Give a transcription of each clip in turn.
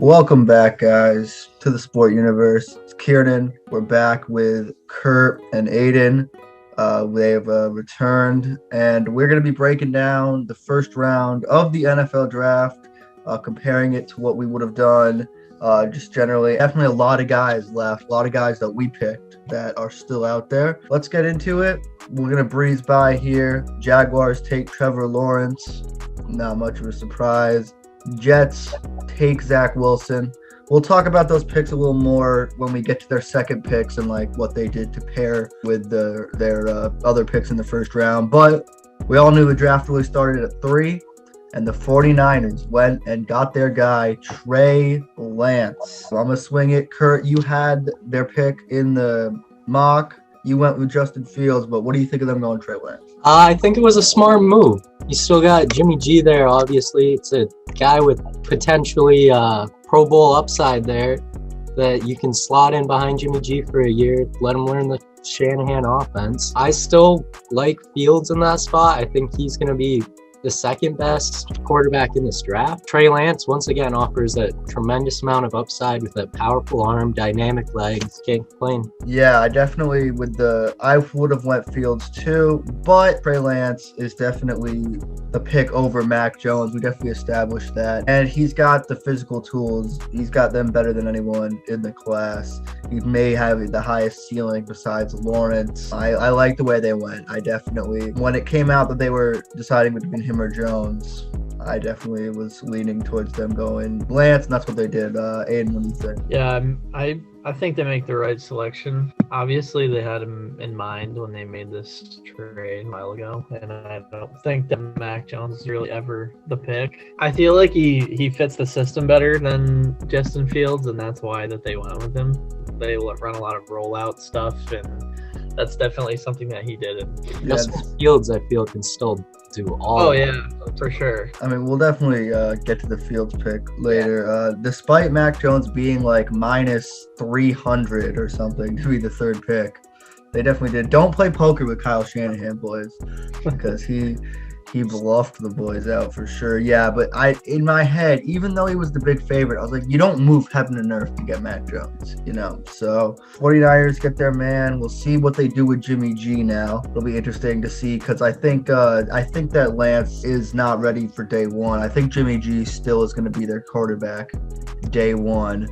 Welcome back, guys, to the Sport Universe. It's Kieran. We're back with Kurt and Aiden. They have returned, and we're going to be breaking down the first round of the NFL draft, comparing it to what we would have done. Just generally, definitely a lot of guys left, a lot of guys that we picked that are still out there. Let's get into it. We're going to breeze by here. Jaguars take Trevor Lawrence. Not much of a surprise. Jets take Zach Wilson. We'll talk about those picks a little more when we get to their second picks and like what they did to pair with their other picks in the first round. But we all knew the draft really started at 3, and the 49ers went and got their guy, Trey Lance. So I'm going to swing it. Kurt, you had their pick in the mock. You went with Justin Fields, but what do you think of them going Trey Lance? I think it was a smart move. You still got Jimmy G there, obviously. It's a guy with potentially Pro Bowl upside there that you can slot in behind Jimmy G for a year, let him learn the Shanahan offense. I still like Fields in that spot. I think he's going to be the second best quarterback in this draft. Trey Lance, once again, offers a tremendous amount of upside with a powerful arm, dynamic legs. Can't complain. Yeah, I definitely I would have went Fields too, but Trey Lance is definitely the pick over Mac Jones. We definitely established that. And he's got the physical tools. He's got them better than anyone in the class. He may have the highest ceiling besides Lawrence. I like the way they went. I definitely, when it came out that they were deciding between him or Jones, I definitely was leaning towards them going Lance, and that's what they did. Aiden, what do you think? Yeah, I think they make the right selection. Obviously, they had him in mind when they made this trade a while ago, and I don't think that Mac Jones is really ever the pick. I feel like he fits the system better than Justin Fields, and that's why that they went with him. They run a lot of rollout stuff, and that's definitely something that he did. Justin Fields, I feel, can still do all. Oh, yeah, for sure. I mean, we'll definitely get to the Fields pick later. Yeah. Despite Mac Jones being like minus 300 or something to be the third pick, they definitely did. Don't play poker with Kyle Shanahan, boys, because he bluffed the boys out for sure. Yeah, but in my head, even though he was the big favorite, I was like, you don't move heaven and earth to get Mac Jones, So 49ers get their man. We'll see what they do with Jimmy G now. It'll be interesting to see because I think that Lance is not ready for day one. I think Jimmy G still is going to be their quarterback day one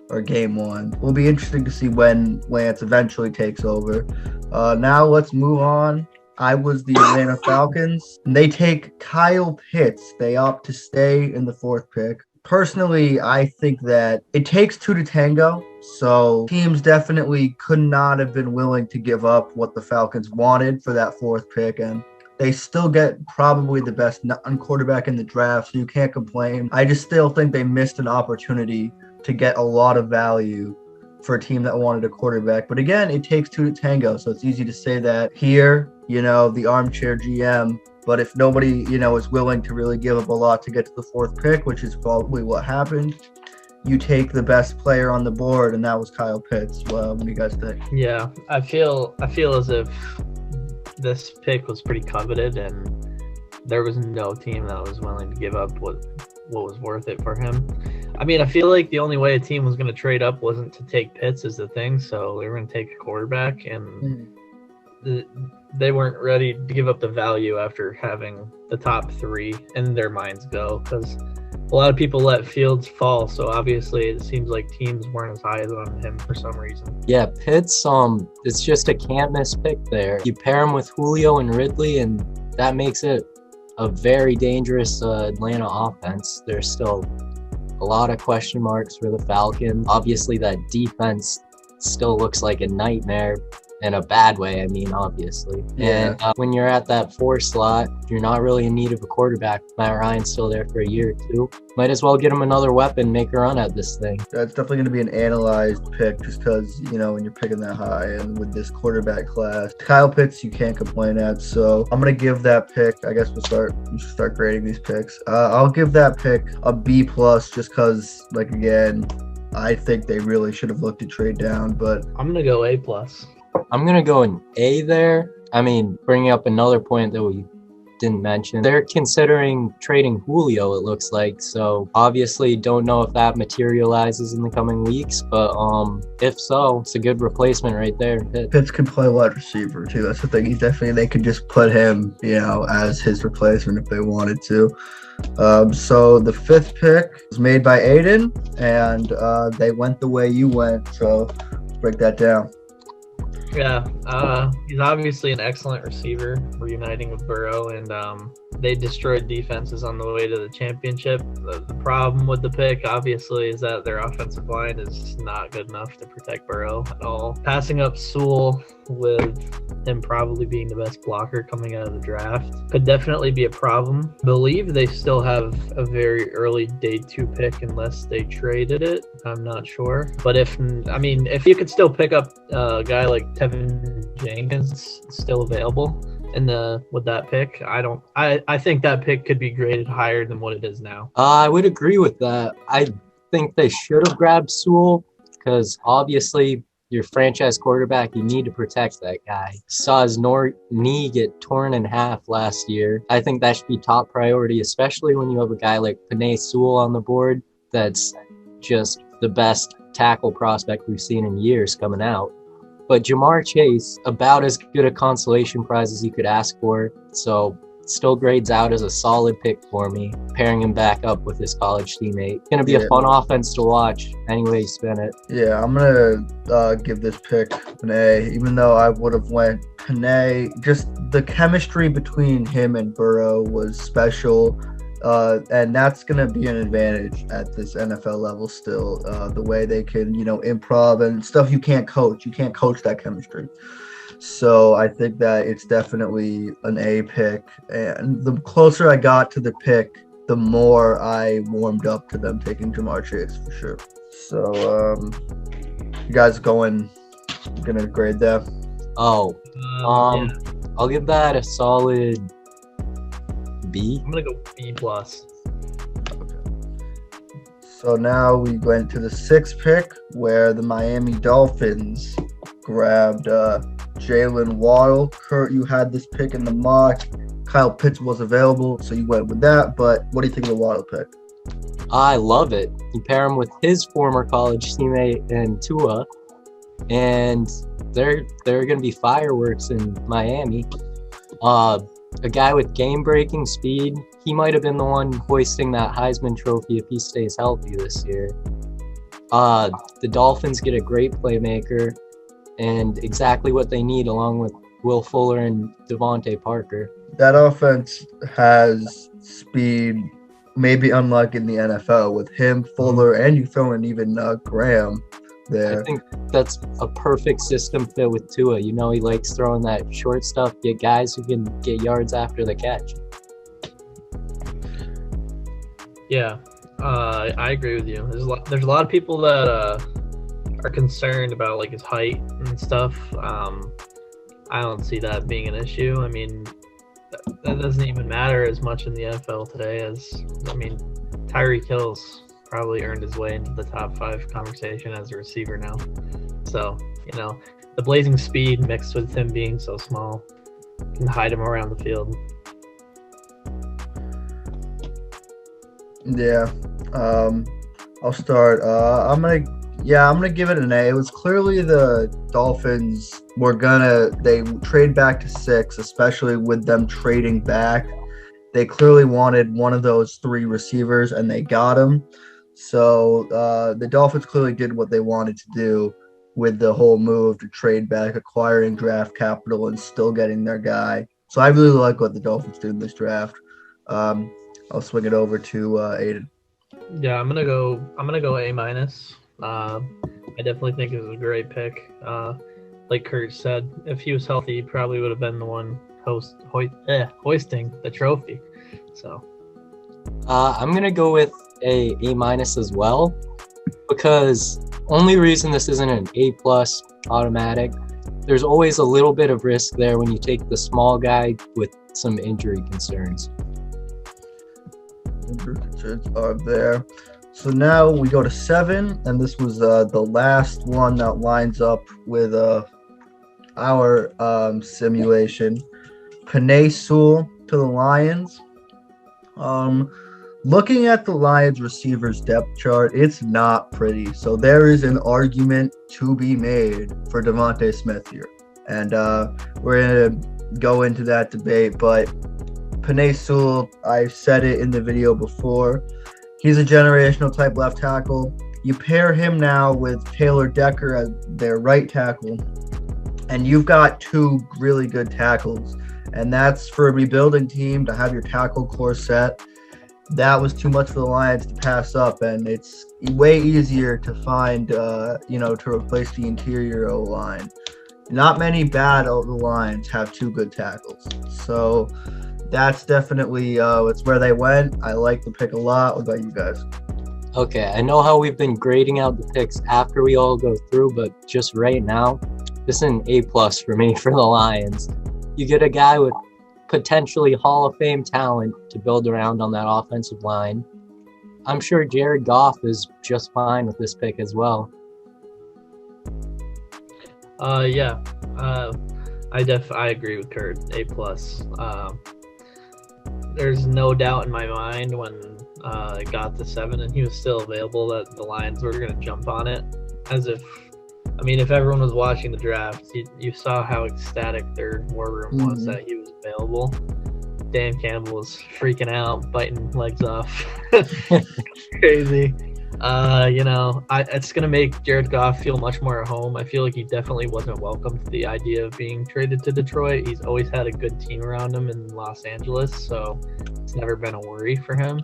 or game one. It'll be interesting to see when Lance eventually takes over. Now let's move on. I was the Atlanta Falcons. And they take Kyle Pitts. They opt to stay in the fourth pick. Personally, I think that it takes two to tango. So teams definitely could not have been willing to give up what the Falcons wanted for that fourth pick. And they still get probably the best non-quarterback in the draft, so you can't complain. I just still think they missed an opportunity to get a lot of value for a team that wanted a quarterback. But again, it takes two to tango. So it's easy to say that here, the armchair GM. But if nobody, is willing to really give up a lot to get to the fourth pick, which is probably what happened, you take the best player on the board, and that was Kyle Pitts. Well, what do you guys think? Yeah, I feel as if this pick was pretty coveted, and there was no team that was willing to give up what was worth it for him. I mean, I feel like the only way a team was going to trade up wasn't to take Pitts is the thing, so they were going to take a quarterback, and they weren't ready to give up the value after having the top three in their minds go, because a lot of people let Fields fall, so obviously it seems like teams weren't as high as on him for some reason. Yeah, Pitts, it's just a can't-miss pick there. You pair him with Julio and Ridley, and that makes it a very dangerous Atlanta offense. There's still a lot of question marks for the Falcons. Obviously, that defense still looks like a nightmare in a bad way, I mean, obviously. Yeah. And when you're at that 4 slot, you're not really in need of a quarterback. Matt Ryan's still there for a year or two. Might as well get him another weapon, make a run at this thing. That's definitely going to be an analyzed pick just because, when you're picking that high and with this quarterback class. Kyle Pitts, you can't complain at. So I'm going to give that pick, I guess we should start grading these picks. I'll give that pick a B+ just because, again, I think they really should have looked to trade down, but I'm going to go A+. I'm going to go an A there. I mean, bringing up another point that we didn't mention. They're considering trading Julio, it looks like. So obviously don't know if that materializes in the coming weeks, but if so, it's a good replacement right there. Pitts can play wide receiver too. That's the thing. They could just put him, as his replacement if they wanted to. So the 5th pick was made by Aiden, and they went the way you went. So let's break that down. Yeah, he's obviously an excellent receiver, reuniting with Burrow, and they destroyed defenses on the way to the championship. The problem with the pick, obviously, is that their offensive line is not good enough to protect Burrow at all. Passing up Sewell, with him probably being the best blocker coming out of the draft, could definitely be a problem. I believe they still have a very early day 2 pick unless they traded it. I'm not sure. But if you could still pick up a guy like Tevin Jenkins still available with that pick, I think that pick could be graded higher than what it is now. I would agree with that. I think they should have grabbed Sewell because obviously your franchise quarterback, you need to protect that guy. Saw his knee get torn in half last year. I think that should be top priority, especially when you have a guy like Penei Sewell on the board that's just the best tackle prospect we've seen in years coming out. But Jamar Chase, about as good a consolation prize as you could ask for. So still grades out as a solid pick for me, pairing him back up with his college teammate. Going to be a fun offense to watch any way you spin it. Yeah, I'm going to give this pick an A, even though I would have went Penei. Just the chemistry between him and Burrow was special. And that's going to be an advantage at this NFL level still, the way they can, improv and stuff you can't coach. You can't coach that chemistry. So I think that it's definitely an A pick. And the closer I got to the pick, the more I warmed up to them taking Jamar Chase for sure. So you guys going to grade that? I'll give that a solid B. I'm gonna go B+. Okay. So now we went to the 6th pick where the Miami Dolphins grabbed Jalen Waddle. Kurt, you had this pick in the mock. Kyle Pitts was available, so you went with that. But what do you think of the Waddle pick? I love it. You pair him with his former college teammate in Tua, and they're going to be fireworks in Miami. A guy with game-breaking speed. He might have been the one hoisting that Heisman Trophy if he stays healthy this year. The Dolphins get a great playmaker and exactly what they need along with Will Fuller and Devontae Parker. That offense has speed, maybe unlike in the NFL, with him, Fuller, and you throw in even Graham there. I think that's a perfect system fit with Tua. He likes throwing that short stuff, get guys who can get yards after the catch. Yeah, I agree with you. There's a lot of people that are concerned about his height and stuff. I don't see that being an issue. I mean, that doesn't even matter as much in the NFL today Tyreek Hill's probably earned his way into the top 5 conversation as a receiver now. So, the blazing speed mixed with him being so small can hide him around the field. Yeah. I'll start. I'm gonna give it an A. It was clearly the Dolphins they trade back to 6, especially with them trading back. They clearly wanted one of those 3 receivers, and they got him. So the Dolphins clearly did what they wanted to do with the whole move to trade back, acquiring draft capital, and still getting their guy. So I really like what the Dolphins did in this draft. I'll swing it over to Aiden. Yeah, I'm gonna go A-. I definitely think it was a great pick. Like Kurt said, if he was healthy, he probably would have been the one hoisting the trophy. So I'm gonna go with A- as well, because only reason this isn't an A+ automatic, there's always a little bit of risk there when you take the small guy with some injury concerns. Injury concerns are there. So now we go to 7, and this was the last one that lines up with our simulation. Penei Sewell to the Lions. Looking at the Lions receivers depth chart, it's not pretty. So there is an argument to be made for Devontae Smith here. And we're going to go into that debate. But Penei Sewell, I said it in the video before, he's a generational type left tackle. You pair him now with Taylor Decker as their right tackle, and you've got two really good tackles. And that's for a rebuilding team to have your tackle core set. That was too much for the Lions to pass up, and it's way easier to find, to replace the interior O-line. Not many bad O-lines have two good tackles. So that's definitely it's where they went. I like the pick a lot. What about you guys? Okay, I know how we've been grading out the picks after we all go through, but just right now, this is an A+ for me for the Lions. You get a guy with potentially Hall of Fame talent to build around on that offensive line. I'm sure Jared Goff is just fine with this pick as well. Yeah. I agree with Kurt. A+. There's no doubt in my mind when it got to 7 and he was still available that the Lions were going to jump on it. If everyone was watching the draft, you saw how ecstatic their war room was that he was available. Dan Campbell was freaking out, biting legs off. Crazy. It's going to make Jared Goff feel much more at home. I feel like he definitely wasn't welcome to the idea of being traded to Detroit. He's always had a good team around him in Los Angeles, so it's never been a worry for him.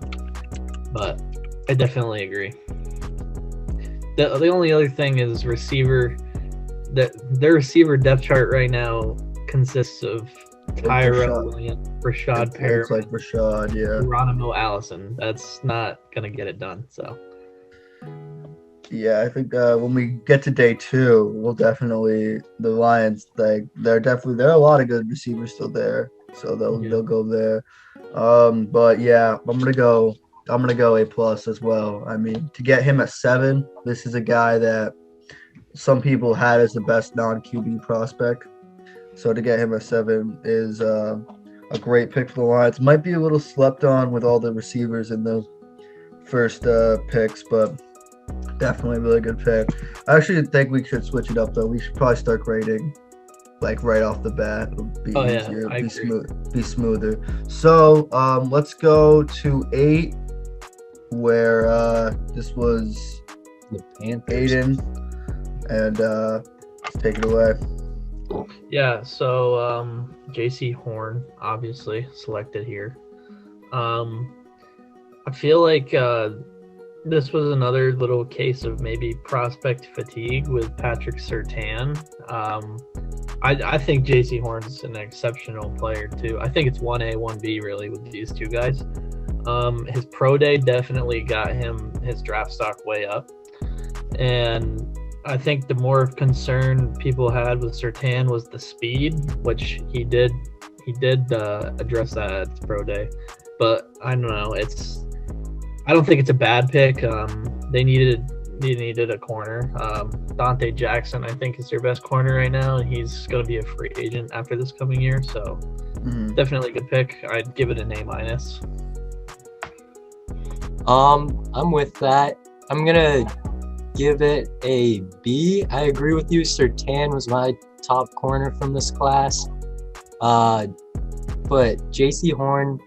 But I definitely agree. The only other thing is receiver. Their receiver depth chart right now consists of Tyrell Williams, Rashad Perriman, like Rashad, yeah. Geronimo Allison. That's not gonna get it done. So. Yeah, I think when we get to day 2, we'll definitely the Lions. There are a lot of good receivers still there, so they'll go there. But yeah, I'm gonna go A+ as well. I mean, to get him at 7, this is a guy that some people had as the best non-QB prospect. So to get him at 7 is a great pick for the Lions. Might be a little slept on with all the receivers in the first picks, but definitely a really good pick. I actually think we should switch it up though. We should probably start grading like right off the bat. It'll be easier, be smoother. So let's go to 8, where this was the Panthers. Aiden, and take it away. Yeah, so J.C. Horn, obviously, selected here. I feel like this was another little case of maybe prospect fatigue with Patrick Surtain. I think J.C. Horn's an exceptional player, too. I think it's 1A, 1B, really, with these two guys. His pro day definitely got him his draft stock way up. And I think the more concern people had with Surtain was the speed, which he did address that at his pro day. But I don't know. I don't think it's a bad pick. They needed a corner. Dante Jackson, I think, is their best corner right now, and he's going to be a free agent after this coming year. So definitely a good pick. I'd give it an A-. I'm with that. I'm gonna give it a B. I agree with you. Surtain was my top corner from this class. But J.C. Horn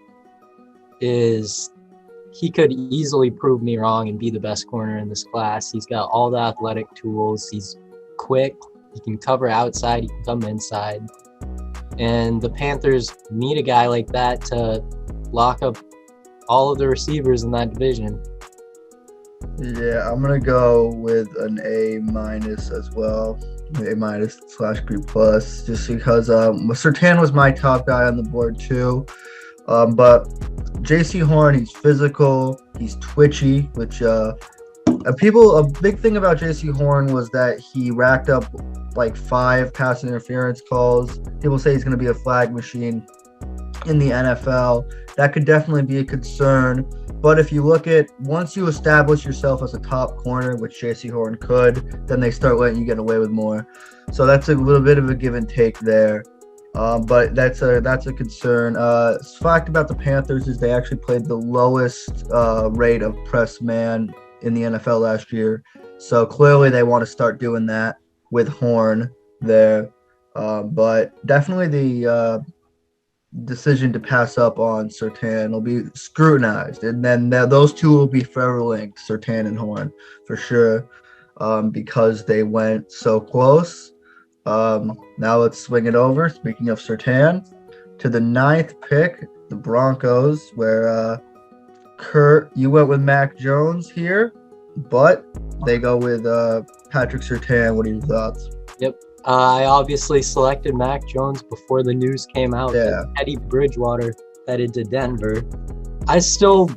he could easily prove me wrong and be the best corner in this class. He's got all the athletic tools. He's quick. He can cover outside. He can come inside. And the Panthers need a guy like that to lock up all of the receivers in that division. Yeah, I'm going to go with an A- as well. A-/B+, just because Surtain was my top guy on the board too. But J.C. Horn, he's physical, he's twitchy, which a big thing about J.C. Horn was that he racked up like 5 pass interference calls. People say he's going to be a flag machine in the NFL. That could definitely be a concern. But if you look at, once you establish yourself as a top corner, which J.C. Horn could, then they start letting you get away with more. So that's a little bit of a give and take there. But that's a concern. Fact about the Panthers is they actually played the lowest rate of press man in the NFL last year. So clearly they want to start doing that with Horn there. But definitely the decision to pass up on Surtain will be scrutinized. And then those two will be forever linked, Surtain and Horn, for sure, because they went so close. Now let's swing it over, speaking of Surtain, to the 9th pick, the Broncos, where Kurt, you went with Mac Jones here, but they go with Patrick Surtain. What are your thoughts? Yep. I obviously selected Mac Jones before the news came out that Teddy Bridgewater headed to Denver. I still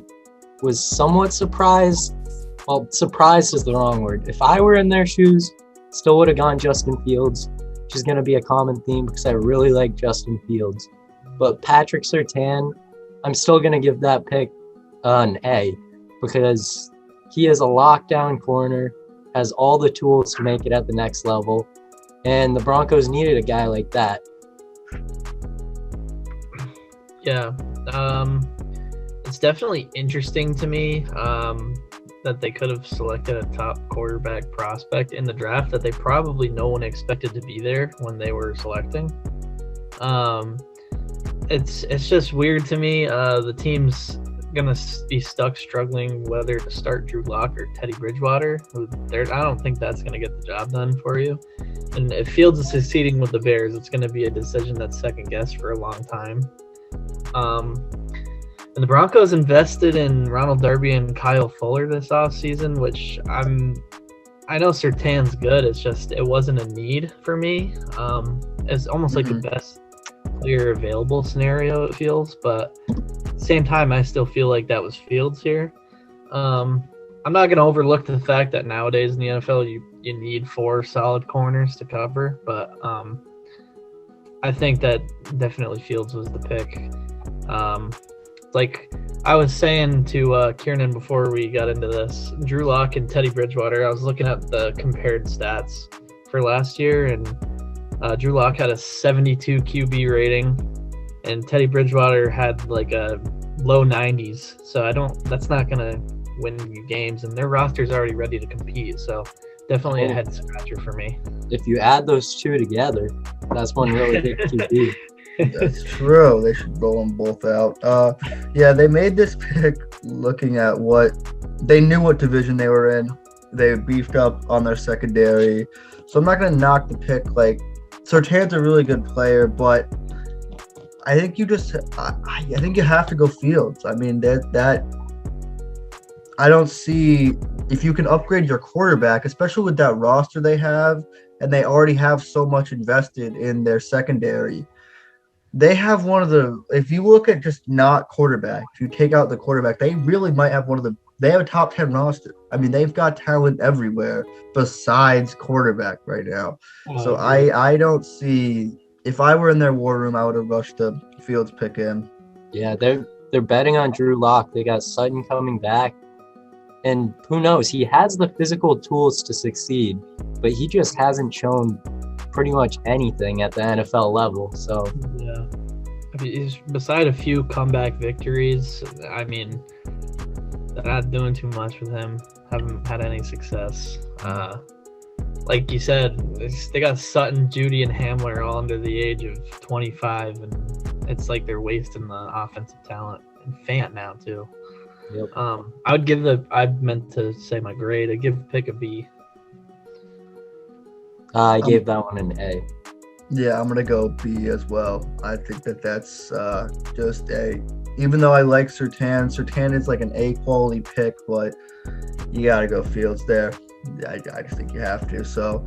was somewhat surprised. Well, surprised is the wrong word. If I were in their shoes, still would have gone Justin Fields, which is going to be a common theme because I really like Justin Fields. But Patrick Surtain, I'm still going to give that pick an A because he is a lockdown corner, has all the tools to make it at the next level, and the Broncos needed a guy like that. Yeah, it's definitely interesting to me that they could have selected a top quarterback prospect in the draft that they probably no one expected to be there when they were selecting. It's just weird to me. The team's gonna be stuck struggling whether to start Drew Lock or Teddy Bridgewater. I don't think that's gonna get the job done for you. And if Fields is succeeding with the Bears, it's gonna be a decision that's second guessed for a long time. And the Broncos invested in Ronald Darby and Kyle Fuller this offseason, which I know Surtain's good. It's just it wasn't a need for me. It's almost like the best player available scenario, it feels, but at the same time I still feel like that was Fields here. I'm not going to overlook the fact that nowadays in the NFL you need 4 solid corners to cover, but I think that definitely Fields was the pick. Like I was saying to Kieran before we got into this, Drew Lock and Teddy Bridgewater, I was looking at the compared stats for last year, and Drew Lock had a 72 QB rating, and Teddy Bridgewater had like a low 90s. So that's not going to win you games, and their roster's already ready to compete. So definitely a head scratcher for me. If you add those two together, that's one really good QB. That's true. They should roll them both out. Yeah, they made this pick looking at they knew what division they were in. They beefed up on their secondary. So I'm not going to knock the pick. Like, Surtain's a really good player, but I think I think you have to go Fields. I mean, I don't see if you can upgrade your quarterback, especially with that roster they have, and they already have so much invested in their secondary. They have if you look at just not quarterback, if you take out the quarterback, they really might have they have a top 10 roster. I mean, they've got talent everywhere besides quarterback right now. So I don't see, if I were in their war room, I would have rushed the Fields pick in. Yeah, they're betting on Drew Lock. They got Sutton coming back. And who knows, he has the physical tools to succeed, but he just hasn't shown pretty much anything at the NFL level. So yeah, I mean, beside a few comeback victories, I mean, they're not doing too much with him. Haven't had any success. Like you said, they got Sutton, Judy, and Hamler all under the age of 25, and it's like they're wasting the offensive talent. And Fant now too. Yep. I meant to say my grade. I'd give the pick a B. I gave that one an A. Yeah, I'm going to go B as well. I think that's just A. Even though I like Surtain is like an A quality pick, but you got to go Fields there. I just think you have to. So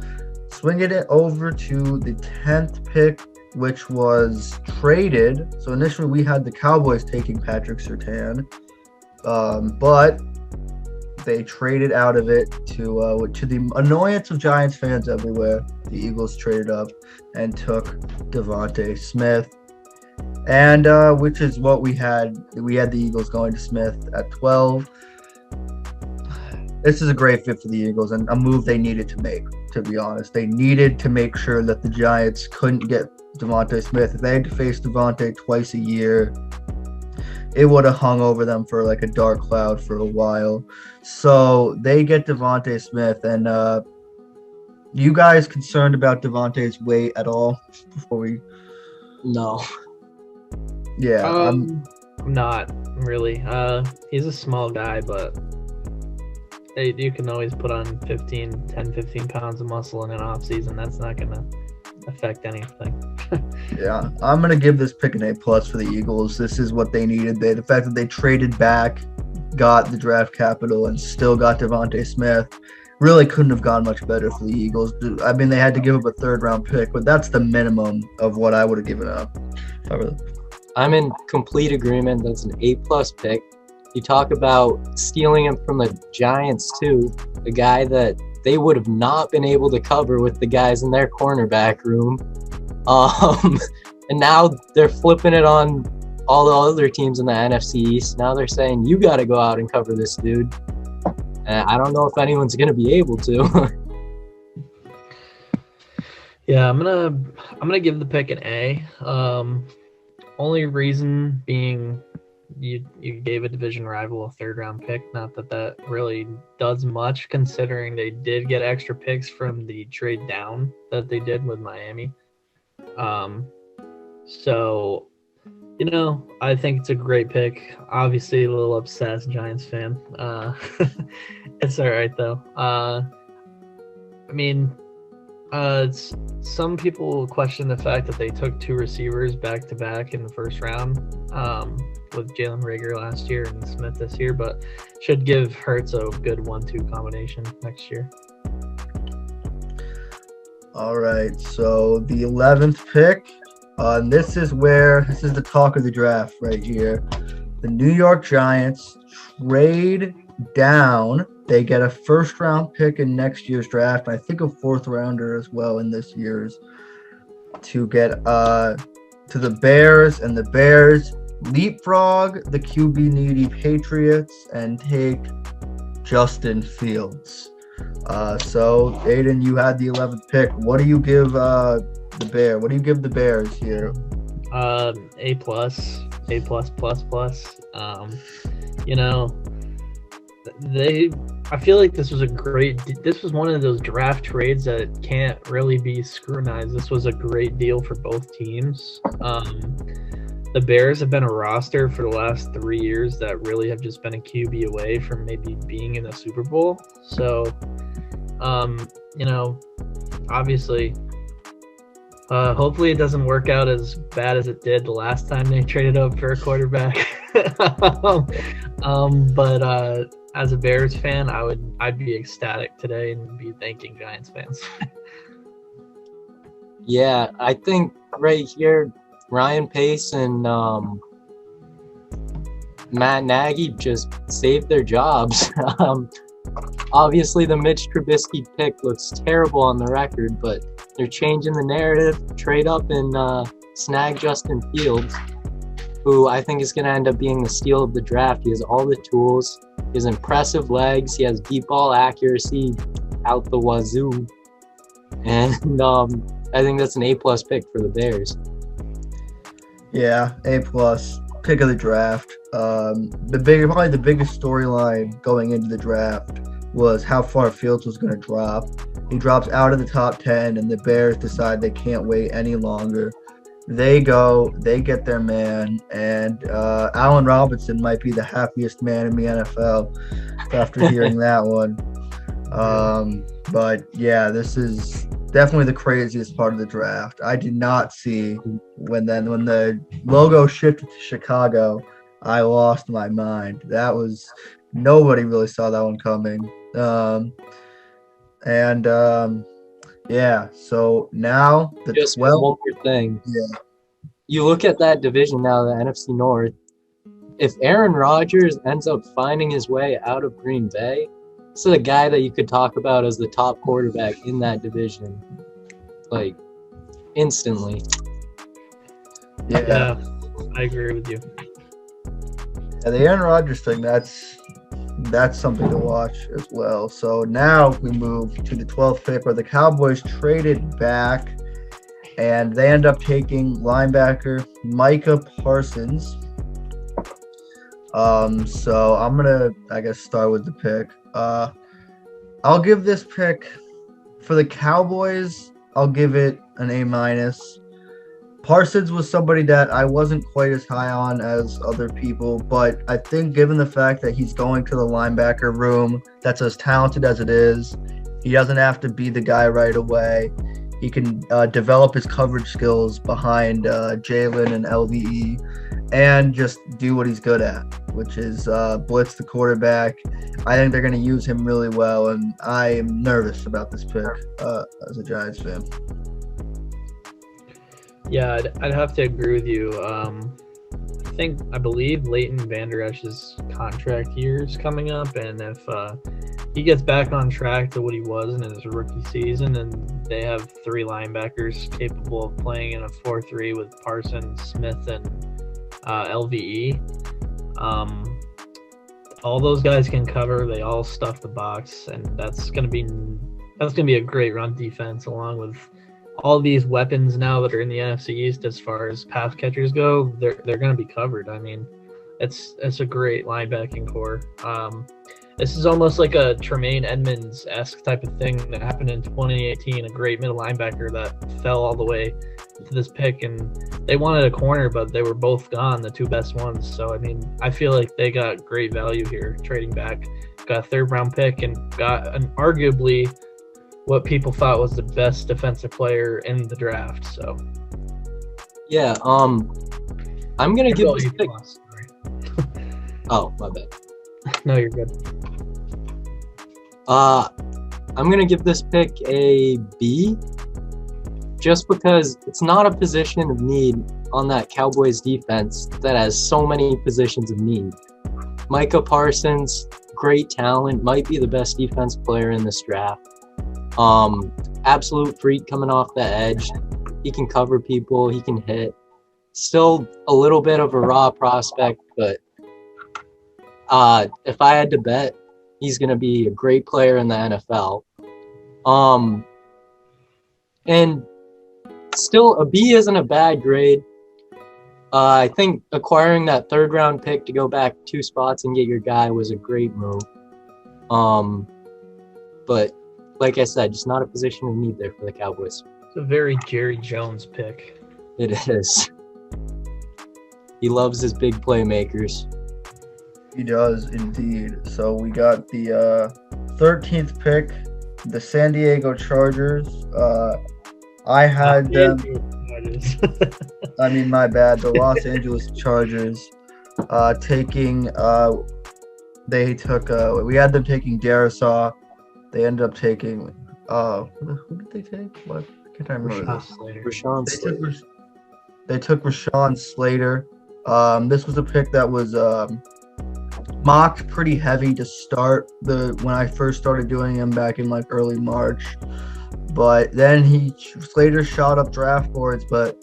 swinging it over to the 10th pick, which was traded. So initially we had the Cowboys taking Patrick Surtain, but they traded out of it to the annoyance of Giants fans everywhere. The Eagles traded up and took Devontae Smith, and which is what we had. We had the Eagles going to Smith at 12. This is a great fit for the Eagles and a move they needed to make. To be honest, they needed to make sure that the Giants couldn't get Devontae Smith. If they had to face Devontae twice a year, it would have hung over them for like a dark cloud for a while. So they get Devontae Smith, and you guys concerned about Devontae's weight at all before we? No. Yeah, I'm not really. He's a small guy, but you can always put on 10, 15 pounds of muscle in an off season. That's not gonna affect anything. yeah. I'm gonna give this pick an A+ for the Eagles. This is what they needed. The fact that they traded back, got the draft capital, and still got Devontae Smith really couldn't have gone much better for the Eagles. I mean, they had to give up a 3rd-round pick, but that's the minimum of what I would have given up. I'm in complete agreement. That's an A+ pick. You talk about stealing him from the Giants too, a guy that they would have not been able to cover with the guys in their cornerback room. And now they're flipping it on all the other teams in the NFC East. Now they're saying, you got to go out and cover this dude. And I don't know if anyone's going to be able to. Yeah, I'm gonna give the pick an A. Only reason being you gave a division rival a 3rd-round pick. Not that really does much, considering they did get extra picks from the trade down that they did with Miami. So, I think it's a great pick. Obviously, a little obsessed Giants fan. It's all right though. Some people question the fact that they took 2 receivers back to back in the 1st round, with Jalen Reagor last year and Smith this year, but should give Hurts a good 1-2 combination next year. All right, so the 11th pick. This is the talk of the draft right here. The New York Giants trade down. They get a 1st-round pick in next year's draft, and I think a 4th-rounder as well in this year's, to get to the Bears, and the Bears leapfrog the QB needy Patriots and take Justin Fields. So Aiden, you had the 11th pick. What do you give the Bears here? A+, A++++. I feel like this was one of those draft trades that can't really be scrutinized. This was a great deal for both teams. The Bears have been a roster for the last 3 years that really have just been a QB away from maybe being in the Super Bowl. So, obviously, hopefully it doesn't work out as bad as it did the last time they traded up for a quarterback. But as a Bears fan, I'd be ecstatic today and be thanking Giants fans. Yeah, I think right here, Ryan Pace and Matt Nagy just saved their jobs. Obviously, the Mitch Trubisky pick looks terrible on the record, but they're changing the narrative, trade up and snag Justin Fields, who I think is going to end up being the steal of the draft. He has all the tools. He has impressive legs. He has deep ball accuracy out the wazoo. And I think that's an A+ pick for the Bears. Yeah, A+. Pick of the draft. Probably the biggest storyline going into the draft was how far Fields was going to drop. He drops out of the top 10, and the Bears decide they can't wait any longer. They get their man, and Allen Robinson might be the happiest man in the NFL after hearing that one. But yeah, this is definitely the craziest part of the draft. I did not see when the logo shifted to Chicago, I lost my mind. Nobody really saw that one coming. Yeah, so now the Just 12th. one more thing. Yeah. You look at that division now, the NFC North. If Aaron Rodgers ends up finding his way out of Green Bay, this is a guy that you could talk about as the top quarterback in that division, like, instantly. Yeah. I agree with you. And the Aaron Rodgers thing, that's something to watch as well. So now we move to the 12th pick, where the Cowboys traded back and they end up taking linebacker Micah Parsons. So I'm gonna, I guess, start with the pick. I'll give this pick for the Cowboys. I'll give it an A-. Parsons was somebody that I wasn't quite as high on as other people, but I think given the fact that he's going to the linebacker room that's as talented as it is, he doesn't have to be the guy right away. He can develop his coverage skills behind Jalen and LVE and just do what he's good at, which is blitz the quarterback. I think they're going to use him really well, and I am nervous about this pick as a Giants fan. Yeah, I'd have to agree with you. I believe Leighton Vander Esch's contract year is coming up, and if he gets back on track to what he was in his rookie season, and they have 3 linebackers capable of playing in a 4-3 with Parsons, Smith, and LVE, all those guys can cover. They all stuff the box, and that's gonna be a great run defense, along with all these weapons now that are in the NFC East as far as pass catchers go. They're going to be covered. I mean, it's a great linebacking core. This is almost like a Tremaine Edmonds-esque type of thing that happened in 2018, a great middle linebacker that fell all the way to this pick, and they wanted a corner, but they were both gone, the 2 best ones. So, I mean, I feel like they got great value here trading back. Got a 3rd-round pick and got an arguably what people thought was the best defensive player in the draft. So, yeah, I'm gonna give this pick. Oh, my bad. No, you're good. I'm gonna give this pick a B, just because it's not a position of need on that Cowboys defense that has so many positions of need. Micah Parsons, great talent, might be the best defense player in this draft. Absolute freak coming off the edge. He can cover people. He can hit. Still a little bit of a raw prospect, but if I had to bet, he's going to be a great player in the NFL. And still, a B isn't a bad grade. I think acquiring that 3rd-round pick to go back 2 spots and get your guy was a great move. But like I said, just not a position of need there for the Cowboys. It's a very Jerry Jones pick. It is. He loves his big playmakers. He does indeed. So we got the 13th pick, the San Diego Chargers. I had them. I mean, my bad. The Los Angeles Chargers taking. They took. We had them taking Darisaw. They ended up taking. Who did they take? What? I can't remember. Rashawn Slater. They took Rashawn Slater. This was a pick that was mocked pretty heavy to start when I first started doing him back in like early March. But then Slater shot up draft boards, but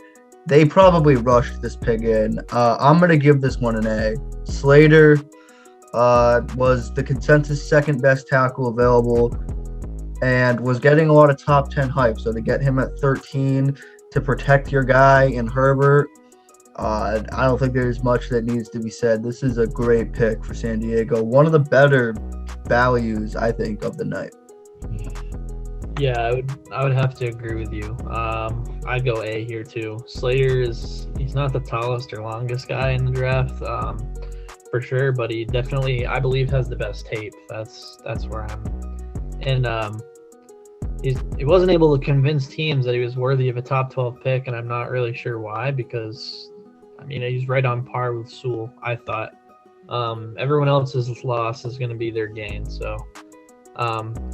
they probably rushed this pick in. I'm gonna give this one an A. Slater was the consensus 2nd best tackle available and was getting a lot of top 10 hype. So to get him at 13 to protect your guy in Herbert, I don't think there's much that needs to be said. This is a great pick for San Diego. One of the better values, I think, of the night. Yeah, I would have to agree with you. I'd go A here too. Slater he's not the tallest or longest guy in the draft, for sure, but he definitely, I believe, has the best tape. That's where I'm. And he wasn't able to convince teams that he was worthy of a top 12 pick, and I'm not really sure why, because I mean, he's right on par with Sewell, I thought. Everyone else's loss is going to be their gain. So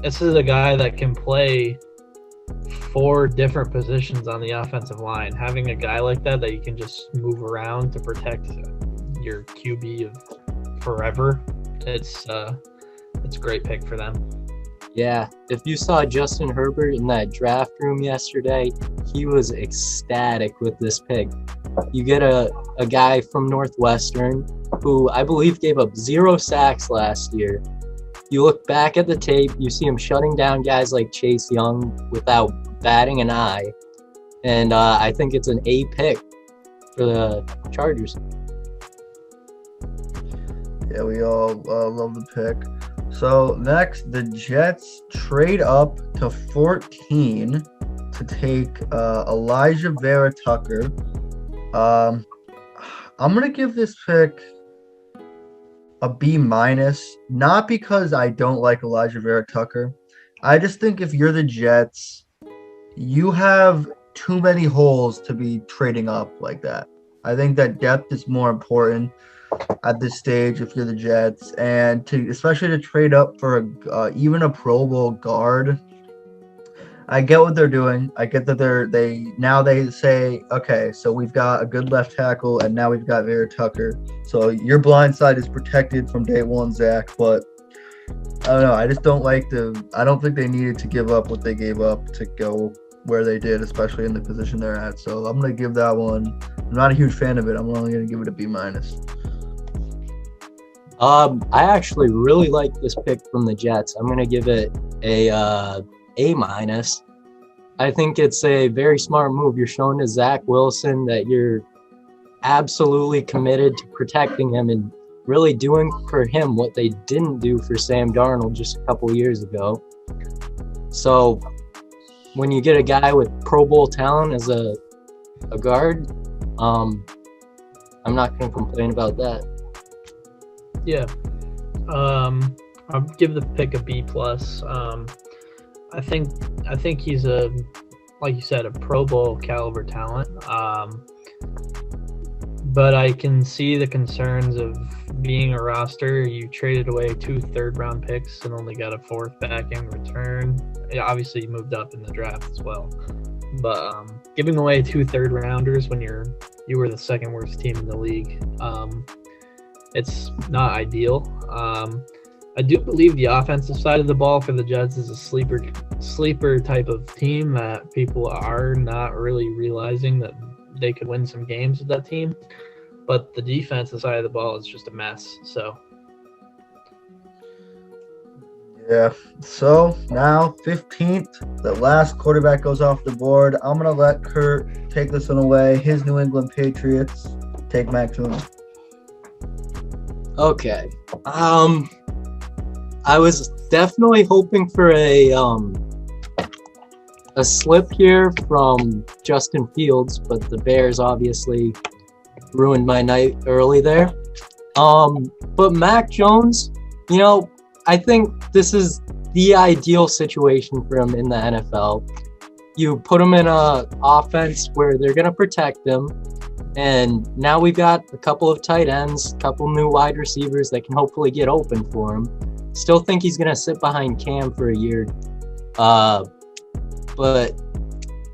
this is a guy that can play 4 different positions on the offensive line. Having a guy like that you can just move around to protect your QB of forever, it's a great pick for them. Yeah, if you saw Justin Herbert in that draft room yesterday, he was ecstatic with this pick. You get a guy from Northwestern who I believe gave up 0 sacks last year. You look back at the tape, you see him shutting down guys like Chase Young without batting an eye. And I think it's an A pick for the Chargers. Yeah, we all love the pick. So next, the Jets trade up to 14 to take Elijah Vera Tucker. I'm gonna give this pick a B-, not because I don't like Elijah Vera Tucker. I just think if you're the Jets, you have too many holes to be trading up like that. I think that depth is more important at this stage if you're the Jets, and especially to trade up for even a Pro Bowl guard. I get what they're doing. I get that they say, okay, so we've got a good left tackle, and now we've got Vera Tucker. So your blind side is protected from day one, Zach. But I don't know. I just don't like I don't think they needed to give up what they gave up to go where they did, especially in the position they're at. So I'm gonna give that one. I'm not a huge fan of it. I'm only gonna give it a B-. I actually really like this pick from the Jets. I'm gonna give it a A-. I think it's a very smart move. You're showing to Zach Wilson that you're absolutely committed to protecting him and really doing for him what they didn't do for Sam Darnold just a couple years ago. So when you get a guy with Pro Bowl talent as a guard, I'm not going to complain about that. Yeah. I'll give the pick a B+. I think he's like you said, a Pro Bowl caliber talent. But I can see the concerns of being a roster. You traded away 2 third-round picks and only got a 4th back in return. Obviously, you moved up in the draft as well. But giving away 2 third-rounders when you were the second worst team in the league, it's not ideal. I do believe the offensive side of the ball for the Jets is a sleeper type of team that people are not really realizing that they could win some games with that team. But the defensive side of the ball is just a mess. So yeah. So now 15th, the last quarterback goes off the board. I'm gonna let Kurt take this one away. His New England Patriots take Mac Jones. Okay. I was definitely hoping for a slip here from Justin Fields, but the Bears obviously ruined my night early there. But Mac Jones, I think this is the ideal situation for him in the NFL. You put him in a offense where they're going to protect him, and now we've got a couple of tight ends, a couple new wide receivers that can hopefully get open for him. Still think he's going to sit behind Cam for a year. But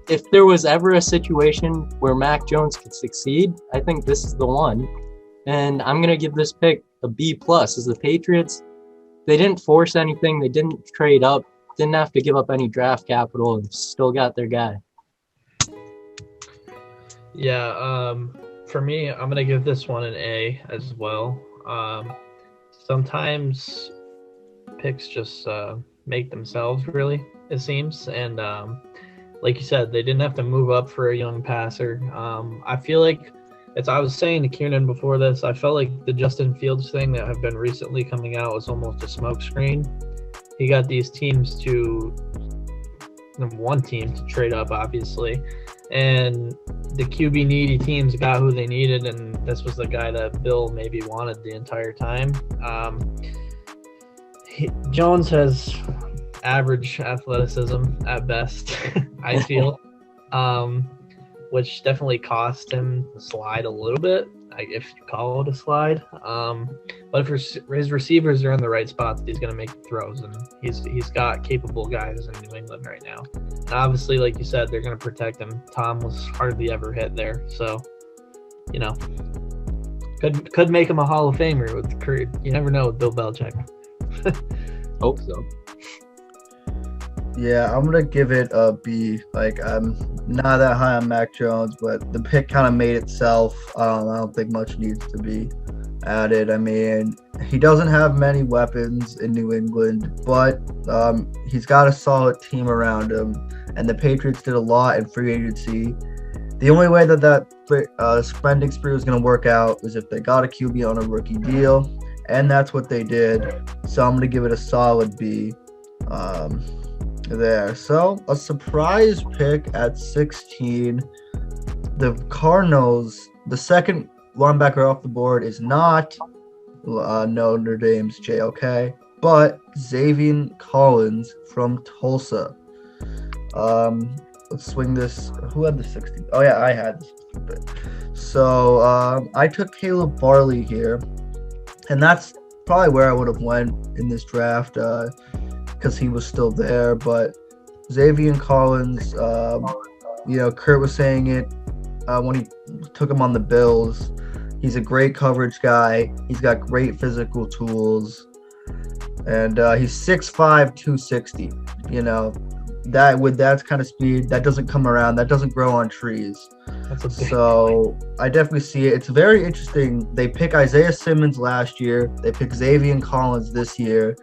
if there was ever a situation where Mac Jones could succeed, I think this is the one. And I'm going to give this pick a B+. As the Patriots, they didn't force anything. They didn't trade up. Didn't have to give up any draft capital and still got their guy. Yeah, for me, I'm going to give this one an A as well. Sometimes picks just make themselves, really, it seems. And like you said, they didn't have to move up for a young passer. I feel like I was saying to Kieran before this, I felt like the Justin Fields thing that have been recently coming out was almost a smokescreen. He got these teams one team to trade up, obviously, and the QB needy teams got who they needed, and this was the guy that Bill maybe wanted the entire time. Jones has average athleticism at best, I feel, which definitely cost him the slide a little bit, if you call it a slide. But if his receivers are in the right spots, he's going to make throws, and he's got capable guys in New England right now. And obviously, like you said, they're going to protect him. Tom was hardly ever hit there, so could make him a Hall of Famer with career. You never know with Bill Belichick. Hope so. Yeah, I'm gonna give it a B. I'm not that high on Mac Jones, but the pick kind of made itself. I don't think much needs to be added. I mean, he doesn't have many weapons in New England, but he's got a solid team around him, and the Patriots did a lot in free agency. The only way that spending spree was going to work out was if they got a QB on a rookie deal, and that's what they did. So I'm going to give it a solid B there. So a surprise pick at 16. The Cardinals, the second linebacker off the board is not Notre Dame's JOK, but Xavier Collins from Tulsa. Let's swing this. Who had the 16? Oh yeah, I had this pick. So I took Caleb Farley here, and that's probably where I would have went in this draft because he was still there. But Xavier Collins, Kurt was saying it when he took him on the Bills. He's a great coverage guy. He's got great physical tools, and he's 6'5", 260. That's kind of speed that doesn't come around. That doesn't grow on trees. So I definitely see it. It's very interesting. They pick Isaiah Simmons last year. They pick Xavier Collins this year.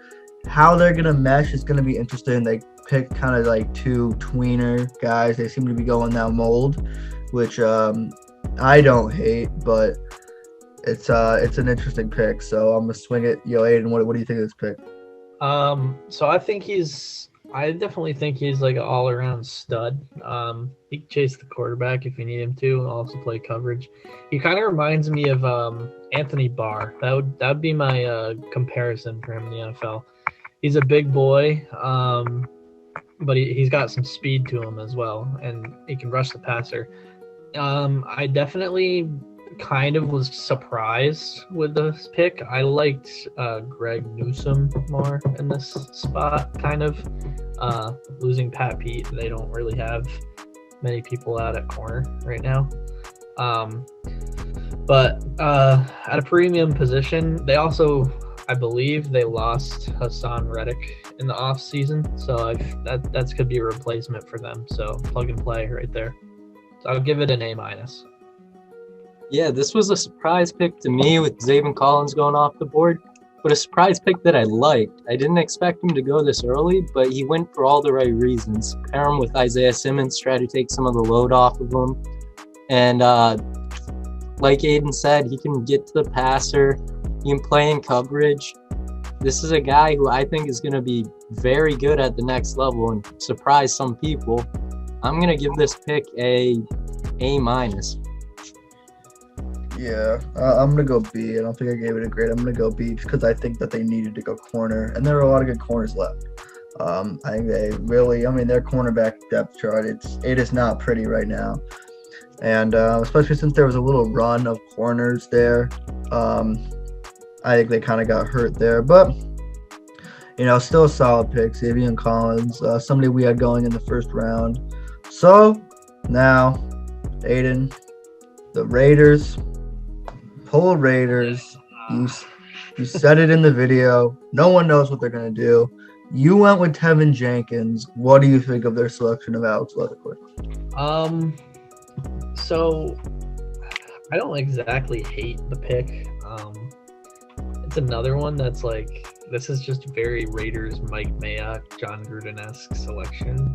How they're gonna mesh is gonna be interesting. They pick kind of like two tweener guys. They seem to be going that mold, which I don't hate, but it's an interesting pick. So I'm gonna swing it. Aiden, what do you think of this pick? So I definitely think he's like an all-around stud. He can chase the quarterback if you need him to, and also play coverage. He kind of reminds me of Anthony Barr. That would be my comparison for him in the NFL. He's a big boy, but he's got some speed to him as well, and he can rush the passer. I definitely kind of was surprised with this pick. I liked Greg Newsome more in this spot, kind of. Losing Pat Pete, they don't really have many people out at corner right now. But at a premium position, they also, I believe, they lost Hassan Reddick in the off season, so that's could be a replacement for them. So plug and play right there. So I'll give it an A-. Yeah, this was a surprise pick to me with Xavier Collins going off the board, but a surprise pick that I liked. I didn't expect him to go this early, but he went for all the right reasons. Pair him with Isaiah Simmons, try to take some of the load off of him. And like Aiden said, he can get to the passer. He can play in coverage. This is a guy who I think is going to be very good at the next level and surprise some people. I'm going to give this pick a A-. Yeah, I'm going to go B. I don't think I gave it a grade. I'm going to go B just because I think that they needed to go corner, and there are a lot of good corners left. I think they really, their cornerback depth chart, it is not pretty right now. And especially since there was a little run of corners there, I think they kind of got hurt there. But, still a solid pick. Xavier Collins, somebody we had going in the first round. So, now, Aiden, the Raiders. Pull Raiders. You said it in the video. No one knows what they're going to do. You went with Tevin Jenkins. What do you think of their selection of Alex Leatherwood? So I don't exactly hate the pick. It's another one that's like, this is just very Raiders, Mike Mayock, John Gruden-esque selection.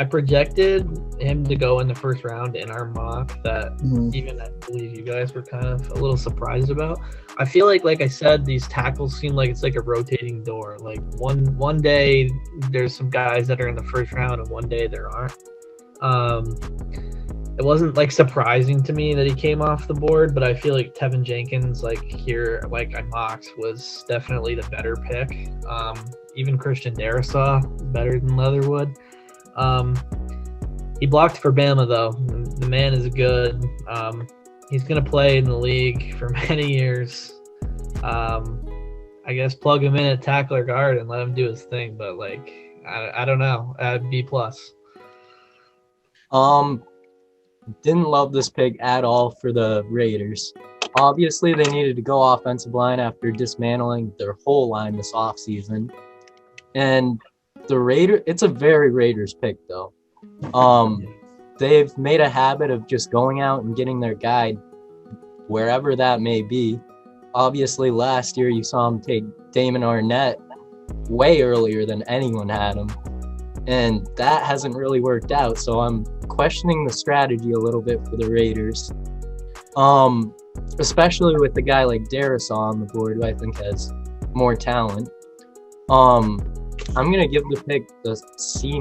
I projected him to go in the first round in our mock that even I believe you guys were kind of a little surprised about. I feel like I said, these tackles seem like it's like a rotating door. Like one day there's some guys that are in the first round and one day there aren't. It wasn't like surprising to me that he came off the board, but I feel like Tevin Jenkins, like here, like I mocked, was definitely the better pick. Even Christian Darrisaw better than Leatherwood. He blocked for Bama though. The man is good. He's gonna play in the league for many years. I guess plug him in at tackle or guard and let him do his thing. But like, I don't know. B+. Didn't love this pick at all for the Raiders. Obviously, they needed to go offensive line after dismantling their whole line this offseason. And it's a very Raiders pick, though. They've made a habit of just going out and getting their guy wherever that may be. Obviously, last year you saw him take Damon Arnett way earlier than anyone had him, and that hasn't really worked out. So I'm questioning the strategy a little bit for the Raiders, especially with the guy like Darrisaw on the board, who I think has more talent. I'm gonna give the pick the C-.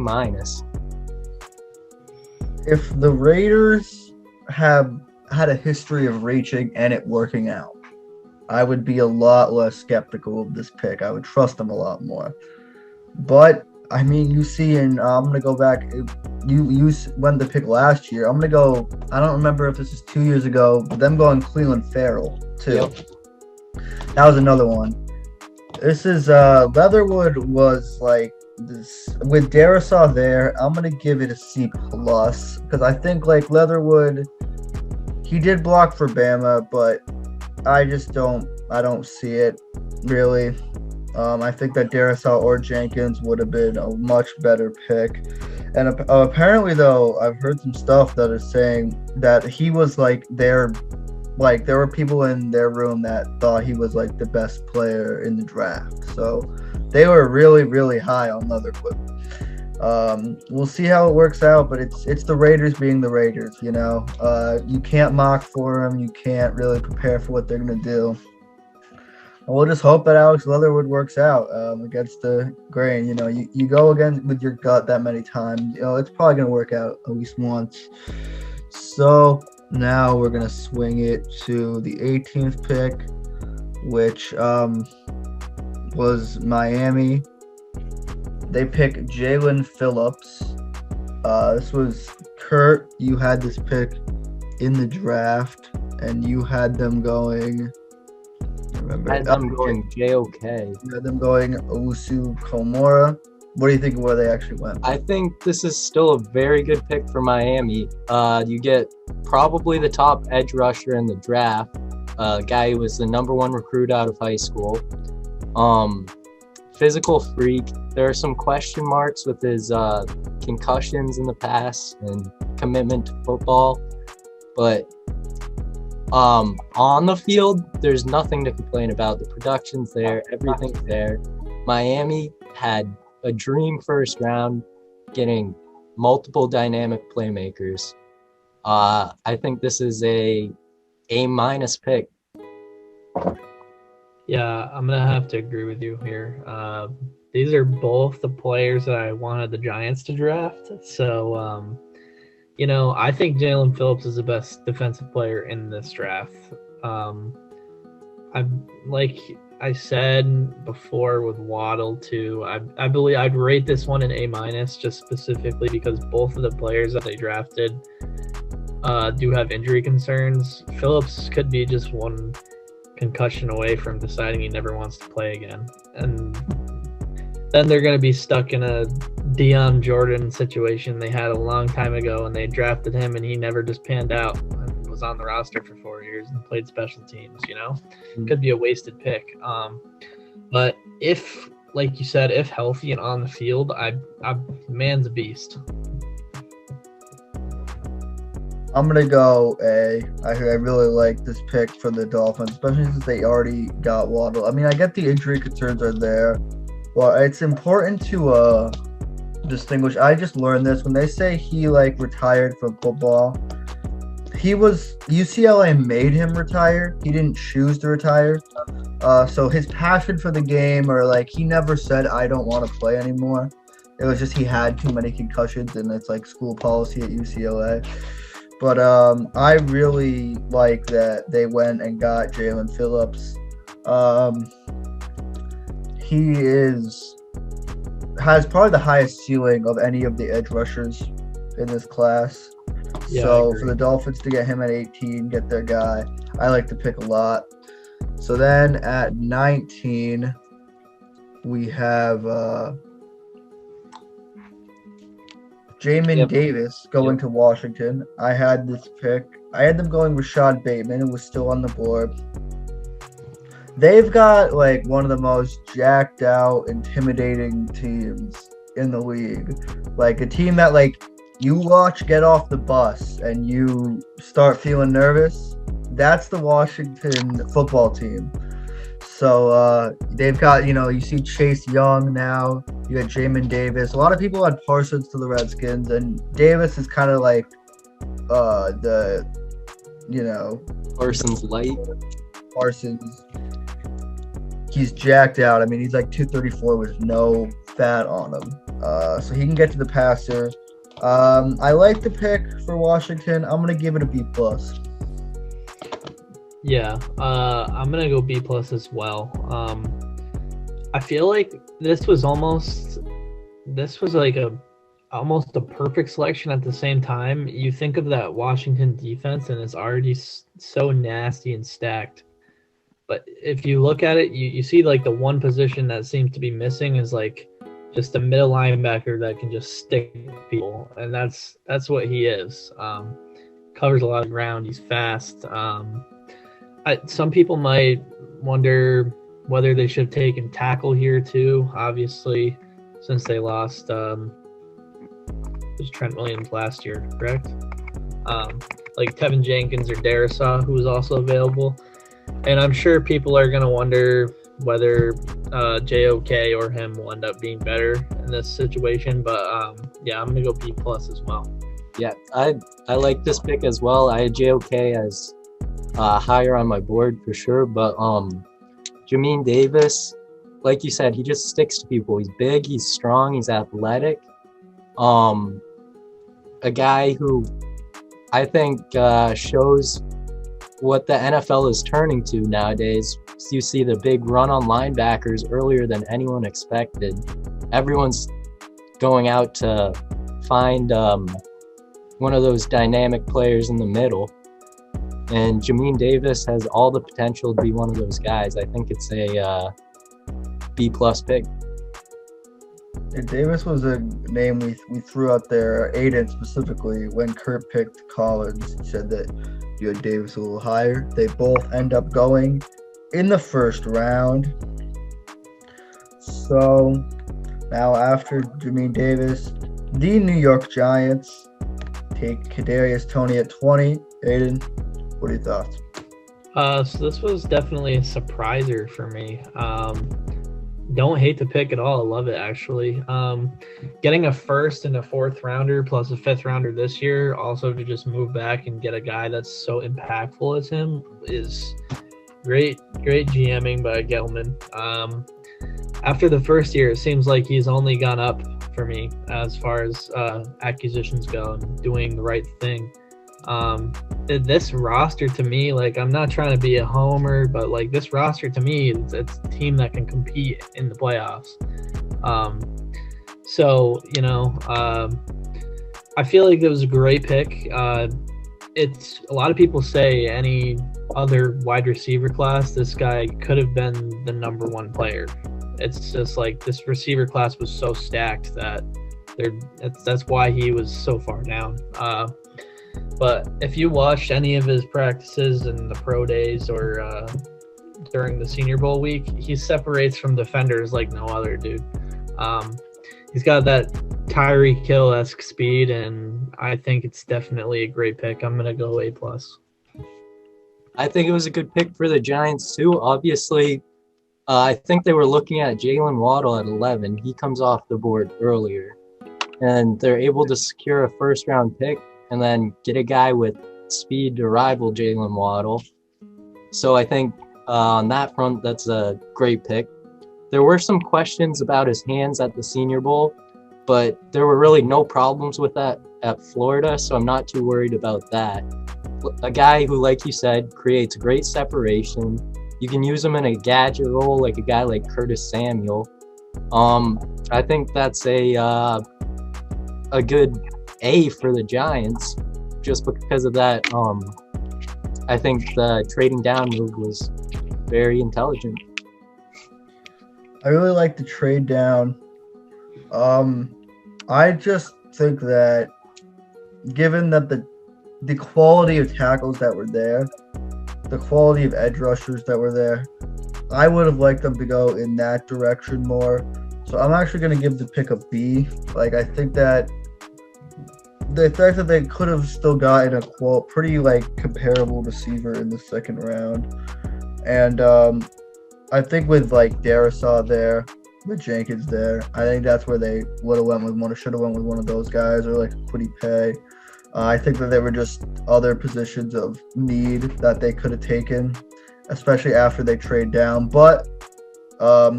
If the Raiders have had a history of reaching and it working out, I would be a lot less skeptical of this pick. I would trust them a lot more. But I mean, you see, and I'm gonna go back. You went the pick last year. I'm gonna go. I don't remember if this is 2 years ago, but them going Cleveland Farrell too. Yep. That was another one. This is Leatherwood was like this with Darrisaw there. I'm gonna give it a C+ because I think like Leatherwood, he did block for Bama, but I don't see it really. I think that Darrisaw or Jenkins would have been a much better pick. And apparently, though, I've heard some stuff that is saying that he was like there were people in their room that thought he was like the best player in the draft. So they were really, really high on Leatherwood. We'll see how it works out, but it's the Raiders being the Raiders, you know. You can't mock for them. You can't really prepare for what they're going to do. And we'll just hope that Alex Leatherwood works out against the grain. You know, you go again with your gut that many times. You know, it's probably going to work out at least once. So now we're going to swing it to the 18th pick, which was Miami. They pick Jaelan Phillips. This was Kurt. You had this pick in the draft, and you had them going. I had them going JOK. You had them going Owusu Komora. What do you think of where they actually went? I think this is still a very good pick for Miami. You get probably the top edge rusher in the draft, a guy who was the #1 recruit out of high school. Physical freak. There are some question marks with his concussions in the past and commitment to football, but on the field, there's nothing to complain about. The production's there, everything's there. Miami had a dream first round, getting multiple dynamic playmakers. I think this is a A- pick. Yeah, I'm gonna have to agree with you here. These are both the players that I wanted the Giants to draft. So, I think Jaelan Phillips is the best defensive player in this draft. Like I said before with Waddle too, I believe I'd rate this one an A- just specifically because both of the players that they drafted do have injury concerns. Phillips could be just one concussion away from deciding he never wants to play again, and then they're going to be stuck in a Deion Jordan situation they had a long time ago, and they drafted him and he never just panned out and was on the roster for 4 years and played special teams. Could be a wasted pick. But if, like you said, if healthy and on the field, man's a beast. I'm going to go A. I really like this pick for the Dolphins, especially since they already got Waddle. I mean, I get the injury concerns are there. Well, it's important to distinguish. I just learned this. When they say he, retired from football, UCLA made him retire. He didn't choose to retire. So his passion for the game, or, he never said, I don't want to play anymore. It was just he had too many concussions, and it's, school policy at UCLA. But I really like that they went and got Jaelan Phillips. He has probably the highest ceiling of any of the edge rushers in this class. Yeah, so for the Dolphins to get him at 18, get their guy, I like the pick a lot. So then at 19, we have Jamin Davis going to Washington. I had this pick. I had them going Rashad Bateman, who was still on the board. They've got one of the most jacked out, intimidating teams in the league. A team that you watch get off the bus and you start feeling nervous. that's the Washington football team. So they've got, you see Chase Young now. You got Jamin Davis. A lot of people had Parsons to the Redskins, and Davis is kind of like the, Parsons light. Parsons. He's jacked out. I mean, he's like 234 with no fat on him. So he can get to the passer. I like the pick for Washington. I'm going to give it a B+. Yeah, I'm gonna go B+ as well. I feel like this was almost like almost a perfect selection at the same time. You think of that Washington defense, and it's already so nasty and stacked. But if you look at it, you see like the one position that seems to be missing is like just a middle linebacker that can just stick people, and that's what he is. Covers a lot of ground. He's fast. Some people might wonder whether they should have taken tackle here too, obviously, since they lost it was Trent Williams last year, correct? Like Tevin Jenkins or Darisaw, who was also available. And I'm sure people are going to wonder whether JOK or him will end up being better in this situation. But, yeah, I'm going to go B+ as well. Yeah, I like this pick as well. I had JOK as higher on my board for sure, but Jamin Davis, like you said, he just sticks to people. He's big, he's strong, he's athletic. A guy who I think shows what the NFL is turning to nowadays. You see the big run on linebackers earlier than anyone expected. Everyone's going out to find one of those dynamic players in the middle. And Jamin Davis has all the potential to be one of those guys. I think it's a B+ pick. Yeah, Davis was a name we threw out there, Aiden specifically, when Kurt picked Collins. He said that you had Davis a little higher. They both end up going in the first round. So now after Jamin Davis, the New York Giants take Kadarius Toney at 20. Aiden, what are your thoughts? So this was definitely a surpriser for me. Don't hate the pick at all. I love it, actually. Getting a first and a fourth rounder plus a fifth rounder this year, also to just move back and get a guy that's so impactful as him, is great GMing by Gelman. After the first year, it seems like he's only gone up for me as far as acquisitions go and doing the right thing. This roster to me, like, I'm not trying to be a homer, but like this roster to me, it's a team that can compete in the playoffs. So I feel like it was a great pick. It's a lot of people say any other wide receiver class, this guy could have been the number one player. It's just like this receiver class was so stacked that that's why he was so far down. But if you watched any of his practices in the pro days or during the Senior Bowl week, he separates from defenders like no other, dude. He's got that Tyreek Hill-esque speed, and I think it's definitely a great pick. I'm going to go A+. I think it was a good pick for the Giants too. Obviously, I think they were looking at Jalen Waddle at 11. He comes off the board earlier, and they're able to secure a first-round pick and then get a guy with speed to rival Jalen Waddle. So I think on that front, that's a great pick. There were some questions about his hands at the Senior Bowl, but there were really no problems with that at Florida, so I'm not too worried about that. A guy who, like you said, creates great separation. You can use him in a gadget role like a guy like Curtis Samuel. I think that's a good A for the Giants, just because of that. I think the trading down move was very intelligent. I really like the trade down. I just think that given that the quality of tackles that were there, the quality of edge rushers that were there, I would have liked them to go in that direction more. So I'm actually going to give the pick a B. Like, I think that the fact that they could have still gotten a pretty like comparable receiver in the second round, and I think with like Darisaw there, with Jenkins there, I think that's where they would have went with one, or should have went with one of those guys, or like Kwity Paye. I think that there were just other positions of need that they could have taken, especially after they trade down. But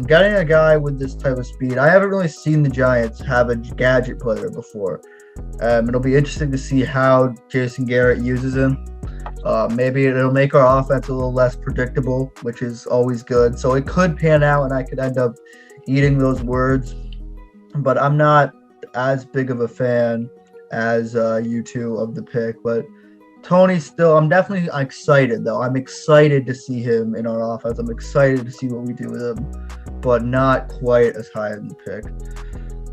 getting a guy with this type of speed, I haven't really seen the Giants have a gadget player before. It'll be interesting to see how Jason Garrett uses him. Maybe it'll make our offense a little less predictable, which is always good. So it could pan out, and I could end up eating those words. But I'm not as big of a fan as you two of the pick. But Tony, still, I'm definitely excited, though. I'm excited to see him in our offense. I'm excited to see what we do with him, but not quite as high in the pick.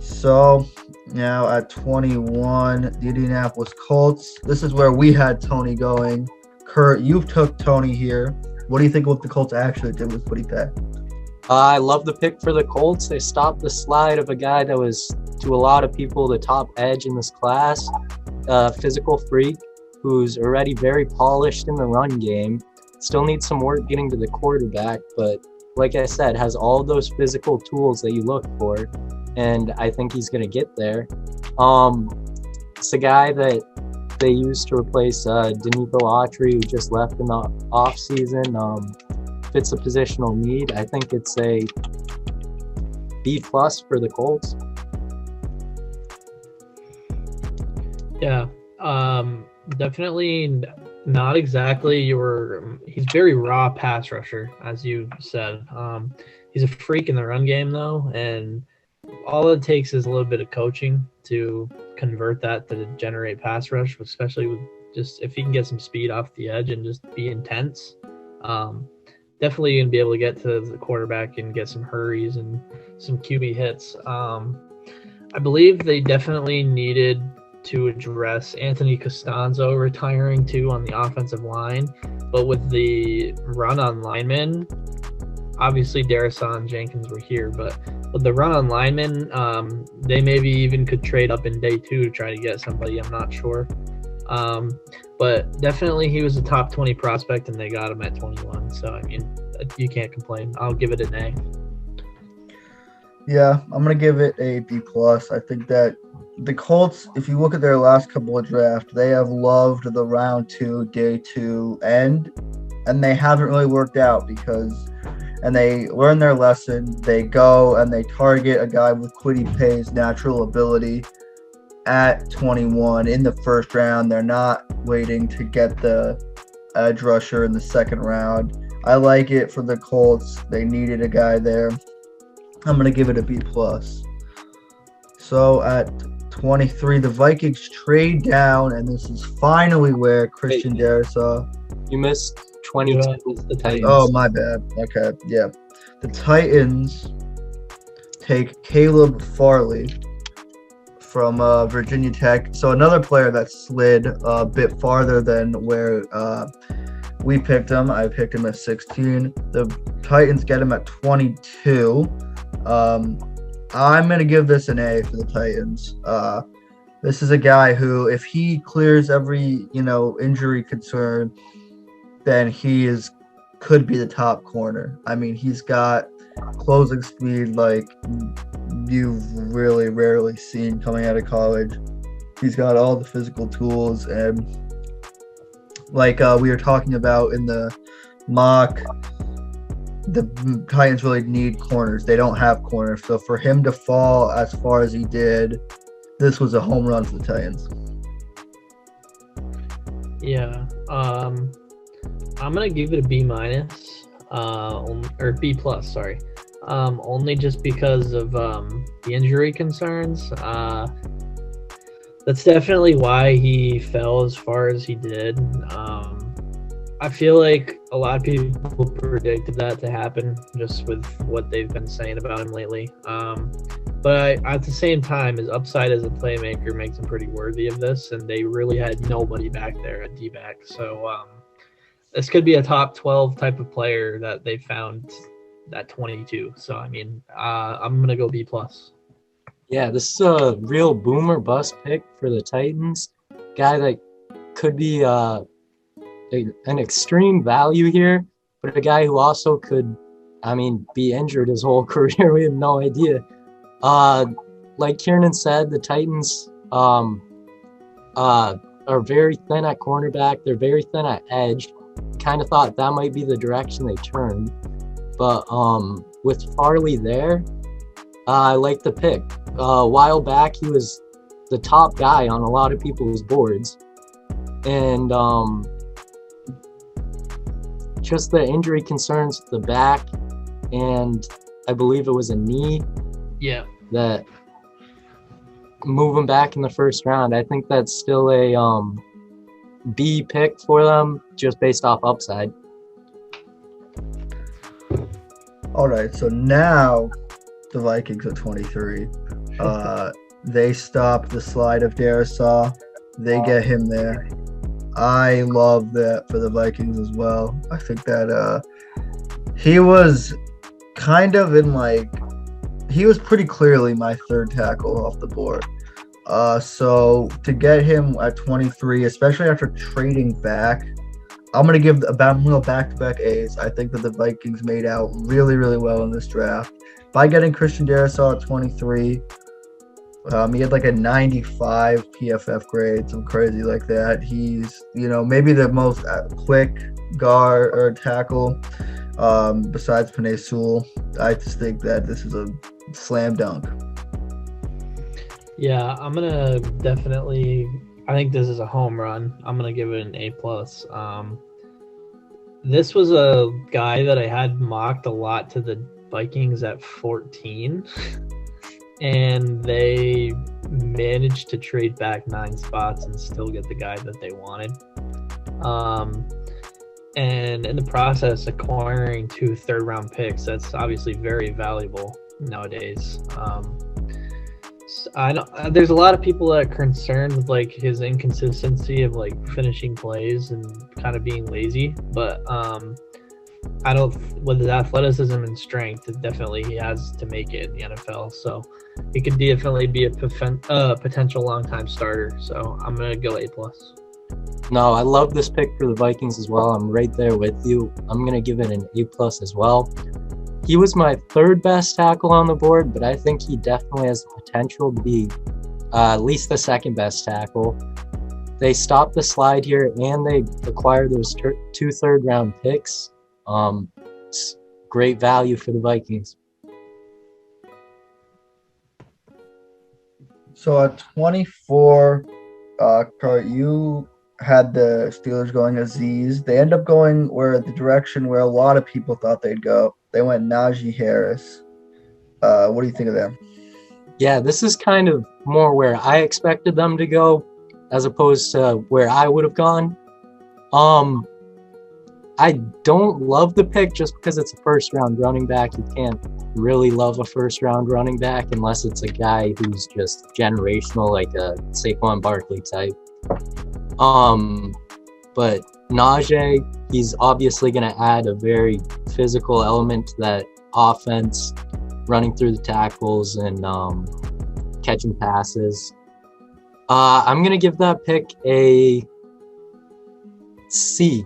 So now at 21, the Indianapolis Colts. This is where we had Tony going. Kurt, you took Tony here. What do you think of what the Colts actually did with Kwity Paye? I love the pick for the Colts. They stopped the slide of a guy that was, to a lot of people, the top edge in this class. Physical freak who's already very polished in the run game. Still needs some work getting to the quarterback, but like I said, has all those physical tools that you look for, and I think he's going to get there. It's a guy that they used to replace Danico Autry, who just left in the offseason. Fits a positional need. I think it's a B+ for the Colts. Yeah, definitely not exactly he's very raw pass rusher, as you said. He's a freak in the run game, though, and all it takes is a little bit of coaching to convert that to generate pass rush, especially with just if he can get some speed off the edge and just be intense. Definitely going to be able to get to the quarterback and get some hurries and some QB hits. I believe they definitely needed to address Anthony Costanzo retiring too on the offensive line. But with the run on linemen, obviously Darisaw and Jenkins were here, but with the run on linemen, they maybe even could trade up in day 2 to try to get somebody. I'm not sure. But definitely he was a top 20 prospect, and they got him at 21. So, I mean, you can't complain. I'll give it an A. Yeah, I'm going to give it a B+. I think that the Colts, if you look at their last couple of drafts, they have loved the round 2, day 2 end, and they haven't really worked out and they learn their lesson. They go and they target a guy with Kwity Paye's natural ability at 21 in the first round. They're not waiting to get the edge rusher in the second round. I like it for the Colts. They needed a guy there. I'm going to give it a B+. So at 23, the Vikings trade down, and this is finally where Christian Darisaw. You missed 22. The Titans. Oh, my bad. Okay, yeah. The Titans take Caleb Farley from Virginia Tech. So another player that slid a bit farther than where we picked him. I picked him at 16. The Titans get him at 22. I'm going to give this an A for the Titans. This is a guy who, if he clears every, injury concern, then he could be the top corner. I mean, he's got closing speed like you've really rarely seen coming out of college. He's got all the physical tools, and like we were talking about in the mock, the Titans really need corners. They don't have corners. So for him to fall as far as he did, this was a home run for the Titans. Yeah. I'm going to give it a B-, or B+, sorry. Only just because of the injury concerns. That's definitely why he fell as far as he did. I feel like a lot of people predicted that to happen just with what they've been saying about him lately. But at the same time, his upside as a playmaker makes him pretty worthy of this, and they really had nobody back there at D-back. So this could be a top 12 type of player that they found at 22. So, I mean, I'm going to go B+. Yeah, this is a real boomer bust pick for the Titans. Guy that could be an extreme value here, but a guy who also could, I mean, be injured his whole career. We have no idea. Like Kieran said, the Titans are very thin at cornerback. They're very thin at edge. Kind of thought that might be the direction they turned, but with Farley there, I like the pick. A while back, he was the top guy on a lot of people's boards, and just the injury concerns with the back, and I believe it was a knee. Yeah. That move him back in the first round. I think that's still a B pick for them, just based off upside. All right, so now the Vikings at 23. They stop the slide of Darisaw. They get him there. I love that for the Vikings as well. I think that he was kind of in he was pretty clearly my third tackle off the board. So to get him at 23, especially after trading back, I'm gonna go back-to-back A's. I think that the Vikings made out really, really well in this draft by getting Christian Darisaw at 23. He had like a 95 PFF grade, some crazy like that. He's, maybe the most quick guard or tackle besides Penei Sewell. I just think that this is a slam dunk. Yeah, I'm gonna definitely. I think this is a home run. I'm gonna give it an A+. This was a guy that I had mocked a lot to the Vikings at 14, and they managed to trade back 9 spots and still get the guy that they wanted. And in the process, acquiring 2 third-round picks, that's obviously very valuable nowadays. I know there's a lot of people that are concerned with his inconsistency of finishing plays and kind of being lazy, but I don't, with his athleticism and strength, definitely he has to make it in the NFL. So he could definitely be a potential long-time starter. So I'm gonna go A+. No, I love this pick for the Vikings as well. I'm right there with you. I'm gonna give it an A+ as well. He was my third best tackle on the board, but I think he definitely has the potential to be at least the second best tackle. They stopped the slide here, and they acquired those 2 third-round picks. It's great value for the Vikings. So at 24, Kurt, you had the Steelers going Azeez. They end up going the direction where a lot of people thought they'd go. They went Najee Harris. What do you think of them? Yeah, this is kind of more where I expected them to go, as opposed to where I would have gone. I don't love the pick just because it's a first-round running back. You can't really love a first-round running back unless it's a guy who's just generational, like a Saquon Barkley type. But Najee, he's obviously going to add a very physical element to that offense, running through the tackles and catching passes. I'm going to give that pick a C.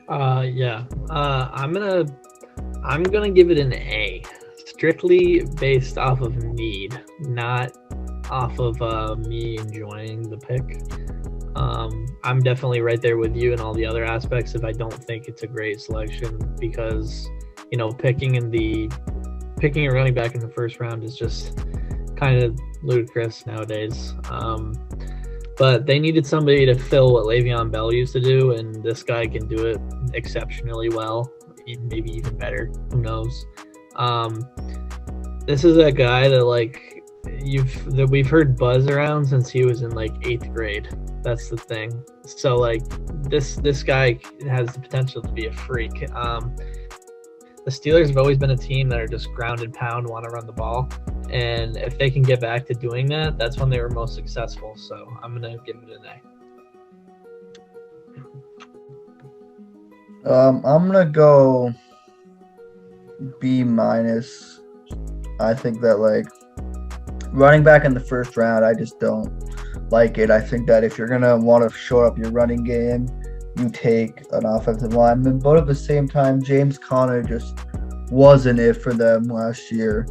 I'm gonna give it an A, strictly based off of need, not off of me enjoying the pick. I'm definitely right there with you in all the other aspects. If I don't think it's a great selection, because picking a running back in the first round is just kind of ludicrous nowadays. But they needed somebody to fill what Le'Veon Bell used to do, and this guy can do it exceptionally well, maybe even better. Who knows? This is a guy that we've heard buzz around since he was in 8th grade. That's the thing. So this guy has the potential to be a freak. The Steelers have always been a team that are just ground and pound, want to run the ball. And if they can get back to doing that, that's when they were most successful. So I'm going to give it an A. I'm going to go B-. I think that like running back in the first round, I just don't like it. I think that if you're gonna want to shore up your running game, you take an offensive lineman. But at the same time, James Conner just wasn't it for them last year,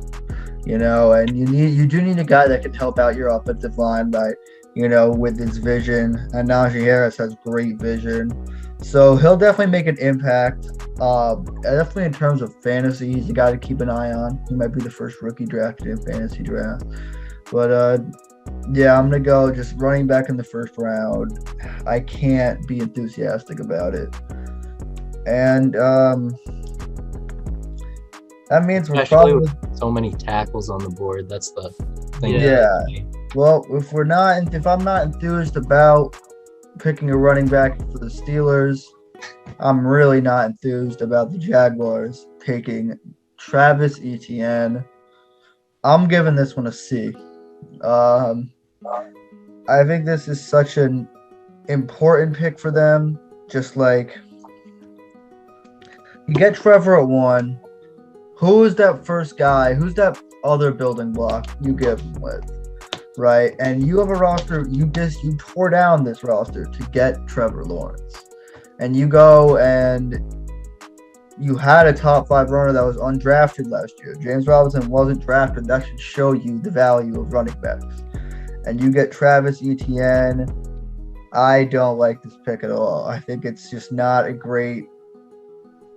and you do need a guy that can help out your offensive line by, with his vision. And Najee Harris has great vision. So he'll definitely make an impact. Definitely in terms of fantasy, he's a guy to keep an eye on. He might be the first rookie drafted in fantasy draft. But yeah, I'm gonna go just running back in the first round. I can't be enthusiastic about it. And that means we're Especially probably with so many tackles on the board. That's the thing. Yeah. Well, if I'm not enthused about picking a running back for the Steelers, I'm really not enthused about the Jaguars taking Travis Etienne. I'm giving this one a C. I think this is such an important pick for them. Just like you get Trevor at 1. Who is that first guy? Who's that other building block you give him with? Right? And you have a roster, you tore down this roster to get Trevor Lawrence. And you go and you had a top 5 runner that was undrafted last year. James Robinson wasn't drafted. That should show you the value of running backs. And you get Travis Etienne. I don't like this pick at all. I think it's just not a great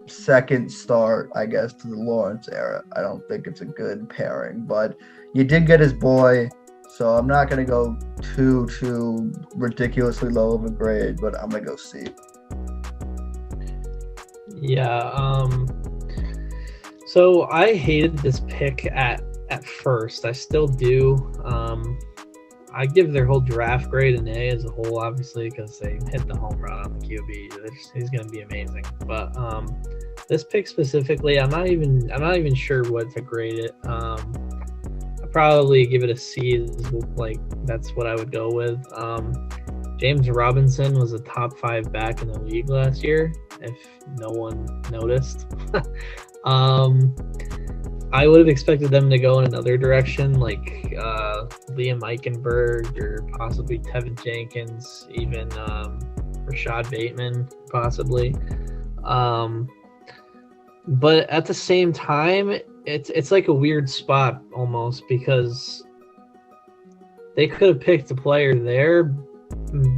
second start, I guess, to the Lawrence era. I don't think it's a good pairing. But you did get his boy. So I'm not going to go too ridiculously low of a grade, but I'm going to go C. Yeah. So I hated this pick at first. I still do. I give their whole draft grade an A as a whole, obviously, because they hit the home run on the QB. He's going to be amazing. But this pick specifically, I'm not even sure what to grade it. Probably give it a C. Like that's what I would go with. James Robinson was a top 5 back in the league last year, if no one noticed. I would have expected them to go in another direction, like Liam Eichenberg or possibly Tevin Jenkins, even Rashad Bateman, possibly. But at the same time, it's like a weird spot almost, because they could have picked a player there,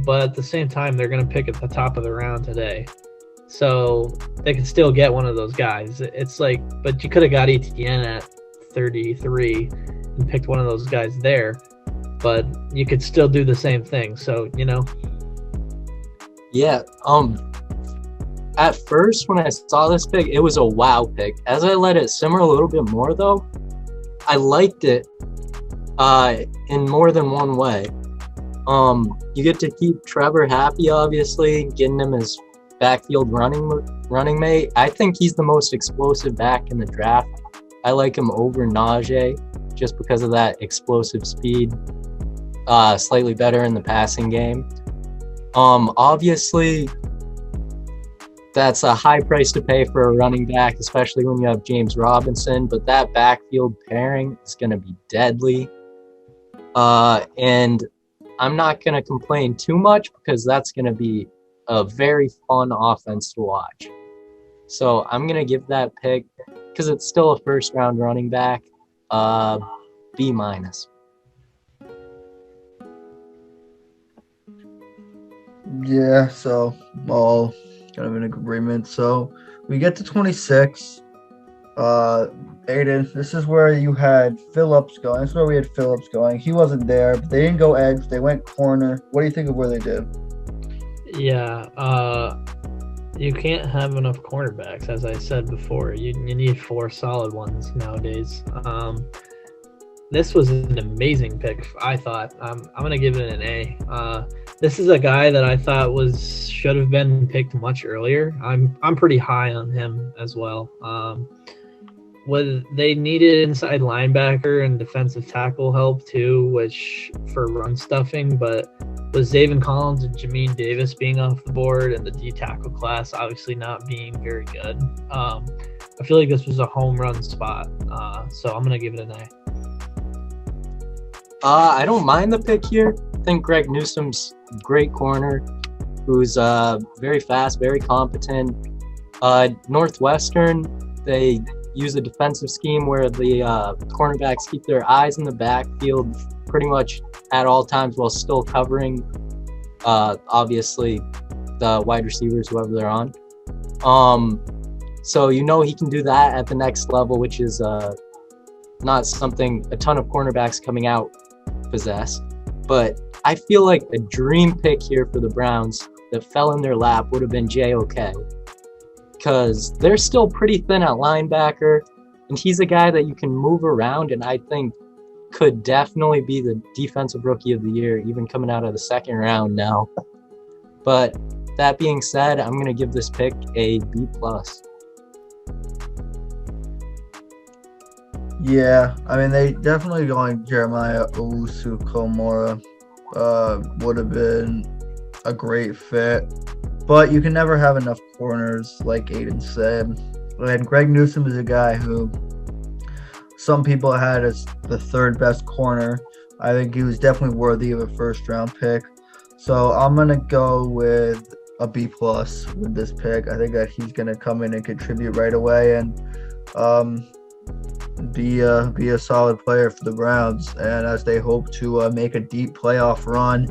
but at the same time they're going to pick at the top of the round today, so they could still get one of those guys. It's like, but you could have got Etienne at 33 and picked one of those guys there, but you could still do the same thing. So Yeah. At first, when I saw this pick, it was a wow pick. As I let it simmer a little bit more, though, I liked it in more than one way. You get to keep Trevor happy, obviously, getting him his backfield running mate. I think he's the most explosive back in the draft. I like him over Najee just because of that explosive speed. Slightly better in the passing game. Obviously, that's a high price to pay for a running back, especially when you have James Robinson, but that backfield pairing is going to be deadly. And I'm not going to complain too much because that's going to be a very fun offense to watch. So I'm going to give that pick, because it's still a first-round running back, B-. Yeah, so all kind of in agreement. So we get to 26. Aiden, this is where you had Phillips going. This is where we had Phillips going. He wasn't there, but they didn't go edge. They went corner. What do you think of where they did? Yeah, you can't have enough cornerbacks, as I said before. You need 4 solid ones nowadays. This was an amazing pick, I thought. I'm going to give it an A. This is a guy that I thought should have been picked much earlier. I'm pretty high on him as well. They needed inside linebacker and defensive tackle help too, which for run stuffing, but with Zaven Collins and Jamin Davis being off the board and the D tackle class obviously not being very good, I feel like this was a home run spot. So I'm gonna give it an A. I don't mind the pick here. I think Greg Newsome's great corner, who's very fast, very competent. Northwestern, they use a defensive scheme where the cornerbacks keep their eyes in the backfield pretty much at all times while still covering, obviously, the wide receivers, whoever they're on. So he can do that at the next level, which is not something a ton of cornerbacks coming out possess. But I feel like a dream pick here for the Browns that fell in their lap would have been JOK, because they're still pretty thin at linebacker, and he's a guy that you can move around, and I think could definitely be the defensive rookie of the year, even coming out of the second round now. But that being said, I'm going to give this pick a B+. Yeah, I mean, they definitely going Jeremiah Owusu-Komora would have been a great fit. But you can never have enough corners, like Aiden said. And Greg Newsome is a guy who some people had as the third best corner. I think he was definitely worthy of a first-round pick. So I'm going to go with a B+ with this pick. I think that he's going to come in and contribute right away and be a solid player for the Browns. And as they hope to make a deep playoff run,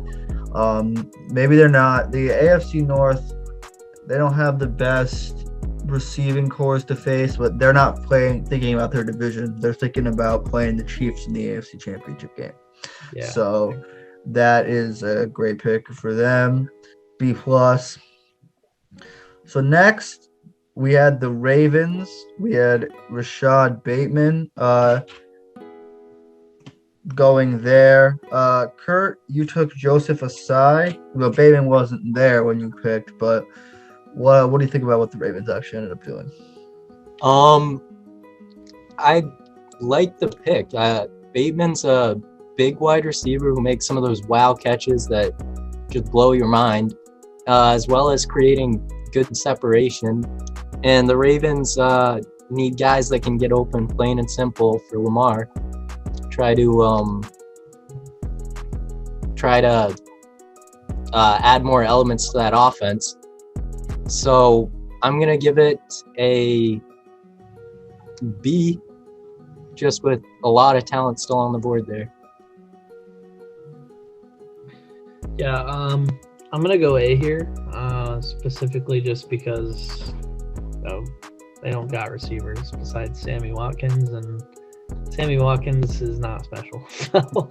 maybe they're not. The AFC North, they don't have the best receiving cores to face, but they're not thinking about their division. They're thinking about playing the Chiefs in the AFC Championship game. Yeah. So that is a great pick for them. B+. So next, we had the Ravens. We had Rashad Bateman going there. Kurt, you took Joseph Asai. Well, Bateman wasn't there when you picked, but what do you think about what the Ravens actually ended up doing? I like the pick. Bateman's a big wide receiver who makes some of those wow catches that just blow your mind, as well as creating good separation. And the Ravens need guys that can get open, plain and simple, for Lamar. Try to add more elements to that offense. So I'm going to give it a B, just with a lot of talent still on the board there. Yeah, I'm going to go A here, specifically just because they don't got receivers besides Sammy Watkins, and Sammy Watkins is not special. So,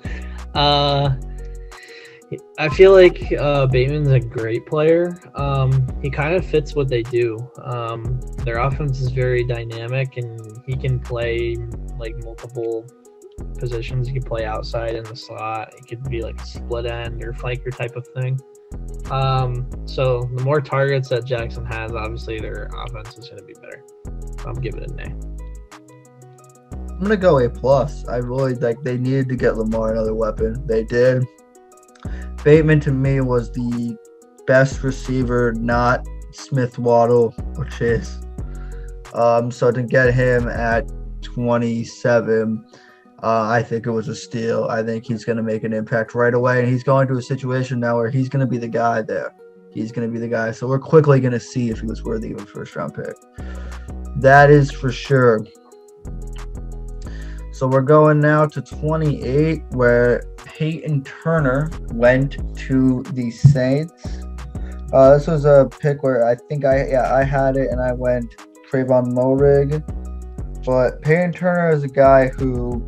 I feel like Bateman's a great player. He kind of fits what they do. Their offense is very dynamic, and he can play like multiple positions. He can play outside in the slot. It could be like a split end or flanker type of thing. So the more targets that Jackson has, obviously their offense is going to be better. I'm giving it an A. I'm going to go A+. I really they needed to get Lamar another weapon. They did. Bateman to me was the best receiver, not Smith, Waddle, or Chase. So to get him at 27, I think it was a steal. I think he's going to make an impact right away, and he's going to a situation now where he's going to be the guy there. He's going to be the guy. So we're quickly going to see if he was worthy of a first-round pick. That is for sure. So we're going now to 28, where Peyton Turner went to the Saints. This was a pick where I think I had it, and I went Trayvon Moehrig. But Peyton Turner is a guy who,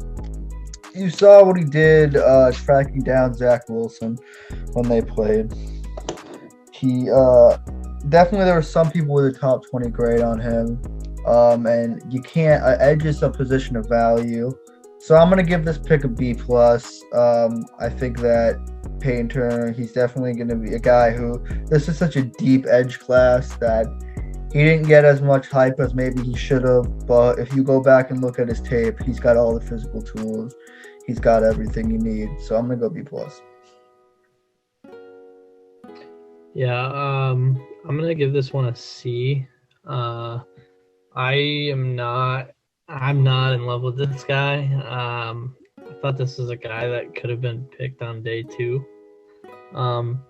you saw what he did tracking down Zach Wilson when they played. He definitely, there were some people with a top 20 grade on him. And you can't edge is a position of value. So I'm going to give this pick a B+. I think that Peyton Turner, he's definitely going to be a guy who, this is such a deep edge class that he didn't get as much hype as maybe he should have. But if you go back and look at his tape, he's got all the physical tools. He's got everything you need. So I'm going to go B+. Yeah, I'm going to give this one a C. I am not. I'm not in love with this guy. I thought this was a guy that could have been picked on day 2. Um,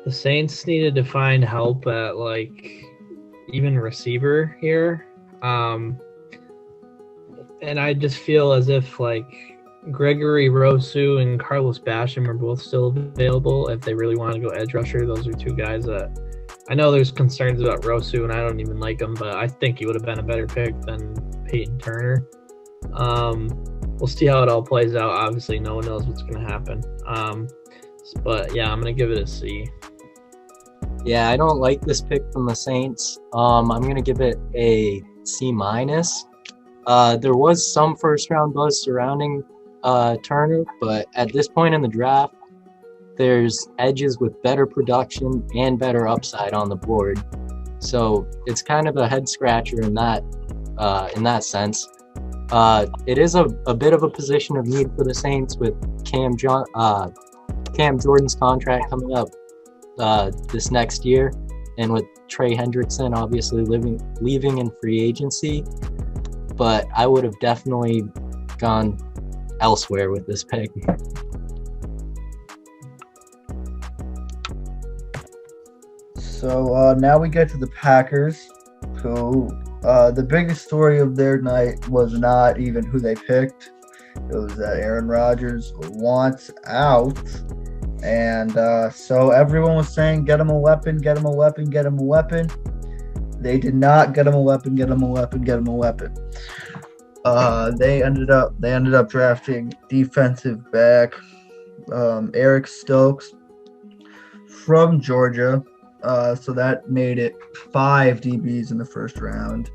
the Saints needed to find help at like even receiver here. And I just feel as if like Gregory Rosu and Carlos Basham are both still available if they really want to go edge rusher. Those are two guys that I know there's concerns about Rosu, and I don't even like him, but I think he would have been a better pick than Peyton Turner. We'll see how it all plays out. Obviously, no one knows what's going to happen. But yeah, I'm going to give it a C. Yeah, I don't like this pick from the Saints. I'm going to give it a C minus. There was some first round buzz surrounding Turner, but at this point in the draft, there's edges with better production and better upside on the board. So it's kind of a head scratcher in that sense. It is a bit of a position of need for the Saints with Cam Jordan's contract coming up this next year, and with Trey Hendrickson obviously leaving in free agency. But I would have definitely gone elsewhere with this pick. So now we get to the Packers, who the biggest story of their night was not even who they picked. It was that Aaron Rodgers wants out. And so everyone was saying, get him a weapon, get him a weapon, get him a weapon. They did not get him a weapon, get him a weapon, get him a weapon. They ended up drafting defensive back Eric Stokes from Georgia. So that made it 5 DBs in the first round.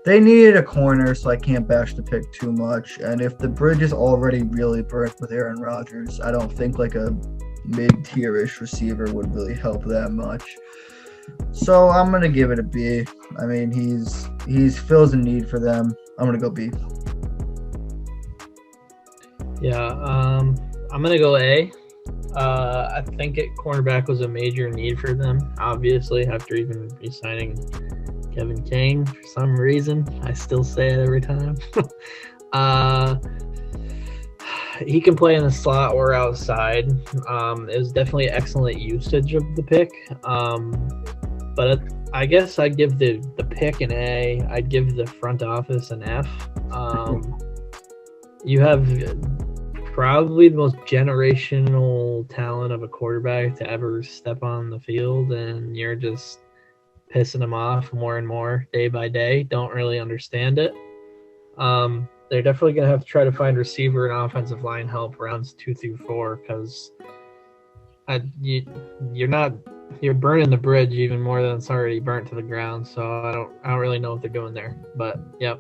They needed a corner, so I can't bash the pick too much. And if the bridge is already really burnt with Aaron Rodgers, I don't think like a mid-tier-ish receiver would really help that much. So I'm gonna give it a B. I mean, he's fills a need for them. I'm gonna go B. Yeah, I'm gonna go A. I think cornerback was a major need for them, obviously, after even re-signing Kevin King for some reason. I still say it every time. He can play in the slot or outside. It was definitely excellent usage of the pick. But I guess I'd give the pick an A. I'd give the front office an F. You have probably the most generational talent of a quarterback to ever step on the field, and you're just pissing him off more and more day by day. Don't really understand it. They're definitely going to have to try to find receiver and offensive line help rounds 2 through 4, because you're burning the bridge even more than it's already burnt to the ground. So I don't really know what they're doing there. But yep.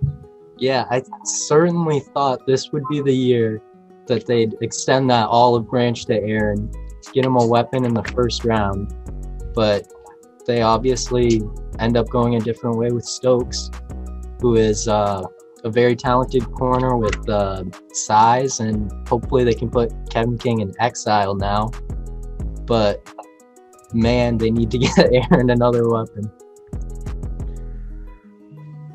Yeah, I certainly thought this would be the year that they'd extend that olive branch to Aaron, get him a weapon in the first round. But they obviously end up going a different way with Stokes, who is a very talented corner with size, and hopefully they can put Kevin King in exile now. But man, they need to get Aaron another weapon.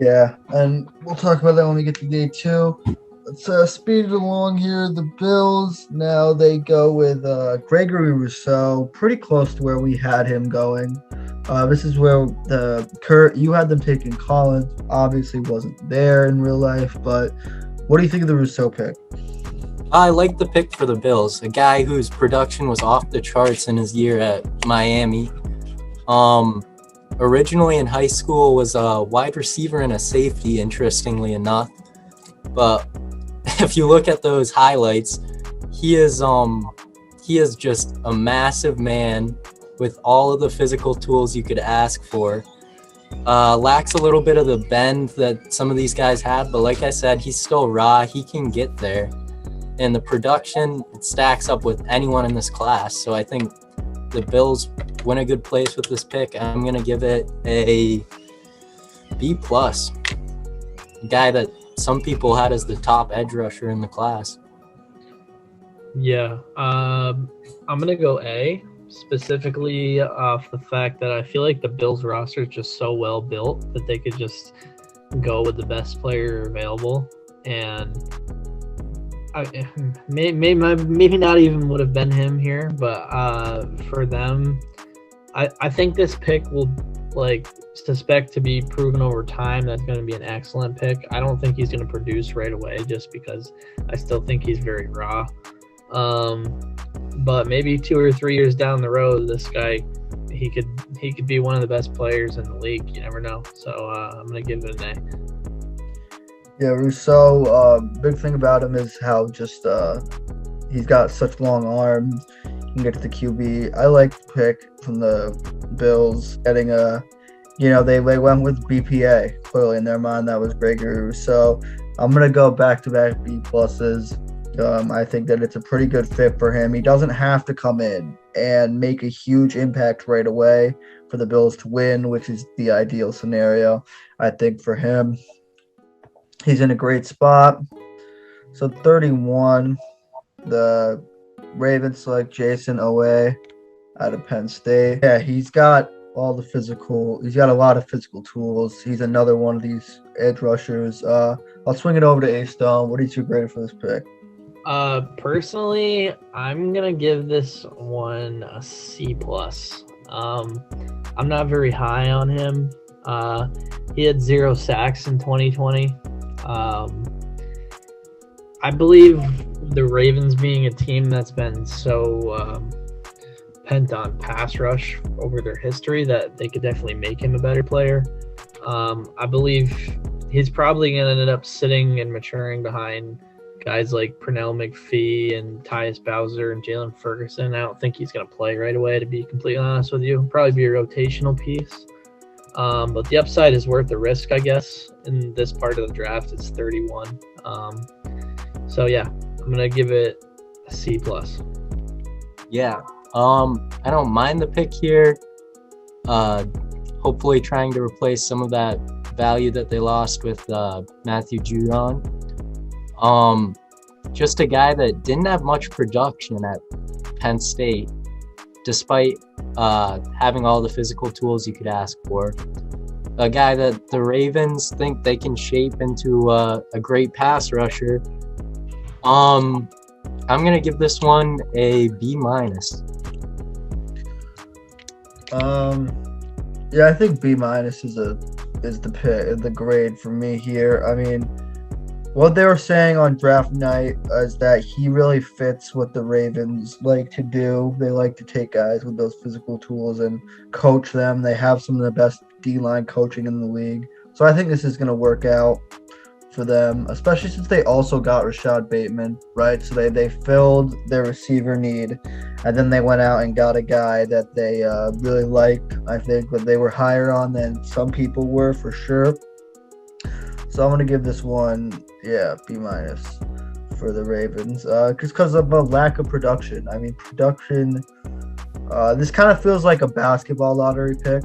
Yeah, and we'll talk about that when we get to day 2. Let's speed it along here. The Bills, now they go with Gregory Rousseau, pretty close to where we had him going. This is where you had them taking Collins. Obviously wasn't there in real life, but what do you think of the Rousseau pick? I like the pick for the Bills, a guy whose production was off the charts in his year at Miami. Originally in high school was a wide receiver and a safety, interestingly enough. But if you look at those highlights, he is just a massive man with all of the physical tools you could ask for. Lacks a little bit of the bend that some of these guys have, but like I said, he's still raw. He can get there. And the production, it stacks up with anyone in this class. So I think the Bills win a good place with this pick. I'm going to give it a B+. A guy that some people had as the top edge rusher in the class. Yeah, I'm going to go A. specifically off the fact that I feel like the Bills roster is just so well built that they could just go with the best player available, and maybe not even would have been him here, but for them, I think this pick will suspect to be proven over time. That's going to be an excellent pick. I don't think he's going to produce right away just because I still think he's very raw. But maybe 2 or 3 years down the road, this guy, he could be one of the best players in the league. You never know. So I'm going to give it an A. Yeah, Rousseau, big thing about him is how just he's got such long arms. He can get to the QB. I like the pick from the Bills getting they went with BPA. Clearly in their mind, that was Gregory Rousseau. I'm going to go back-to-back B pluses. I think that it's a pretty good fit for him. He doesn't have to come in and make a huge impact right away for the Bills to win, which is the ideal scenario, I think, for him. He's in a great spot. So 31, the Ravens select Jason Owe out of Penn State. Yeah, he's got a lot of physical tools. He's another one of these edge rushers. I'll swing it over to A-Stone. What did you grade for this pick? Personally, I'm gonna give this one a C+. I'm not very high on him. He had 0 sacks in 2020. I believe the Ravens, being a team that's been so pent on pass rush over their history, that they could definitely make him a better player. I believe he's probably going to end up sitting and maturing behind guys like Pernell McPhee and Tyus Bowser and Jalen Ferguson. I don't think he's going to play right away, to be completely honest with you. Probably be a rotational piece. But the upside is worth the risk, I guess. In this part of the draft, it's 31. So yeah, I'm gonna give it a C+. Yeah, I don't mind the pick here. Hopefully trying to replace some of that value that they lost with Matthew Judon. Just a guy that didn't have much production at Penn State, despite having all the physical tools you could ask for. A guy that the Ravens think they can shape into a great pass rusher. I'm gonna give this one a B-. Yeah, I think B- is the grade for me here. I mean, what they were saying on draft night is that he really fits what the Ravens like to do. They like to take guys with those physical tools and coach them. They have some of the best D-line coaching in the league. So I think this is going to work out for them, especially since they also got Rashad Bateman, right? So they filled their receiver need, and then they went out and got a guy that they really liked. I think that they were higher on than some people were, for sure. So I'm going to give this one, B- for the Ravens, because of a lack of production. I mean, this kind of feels like a basketball lottery pick,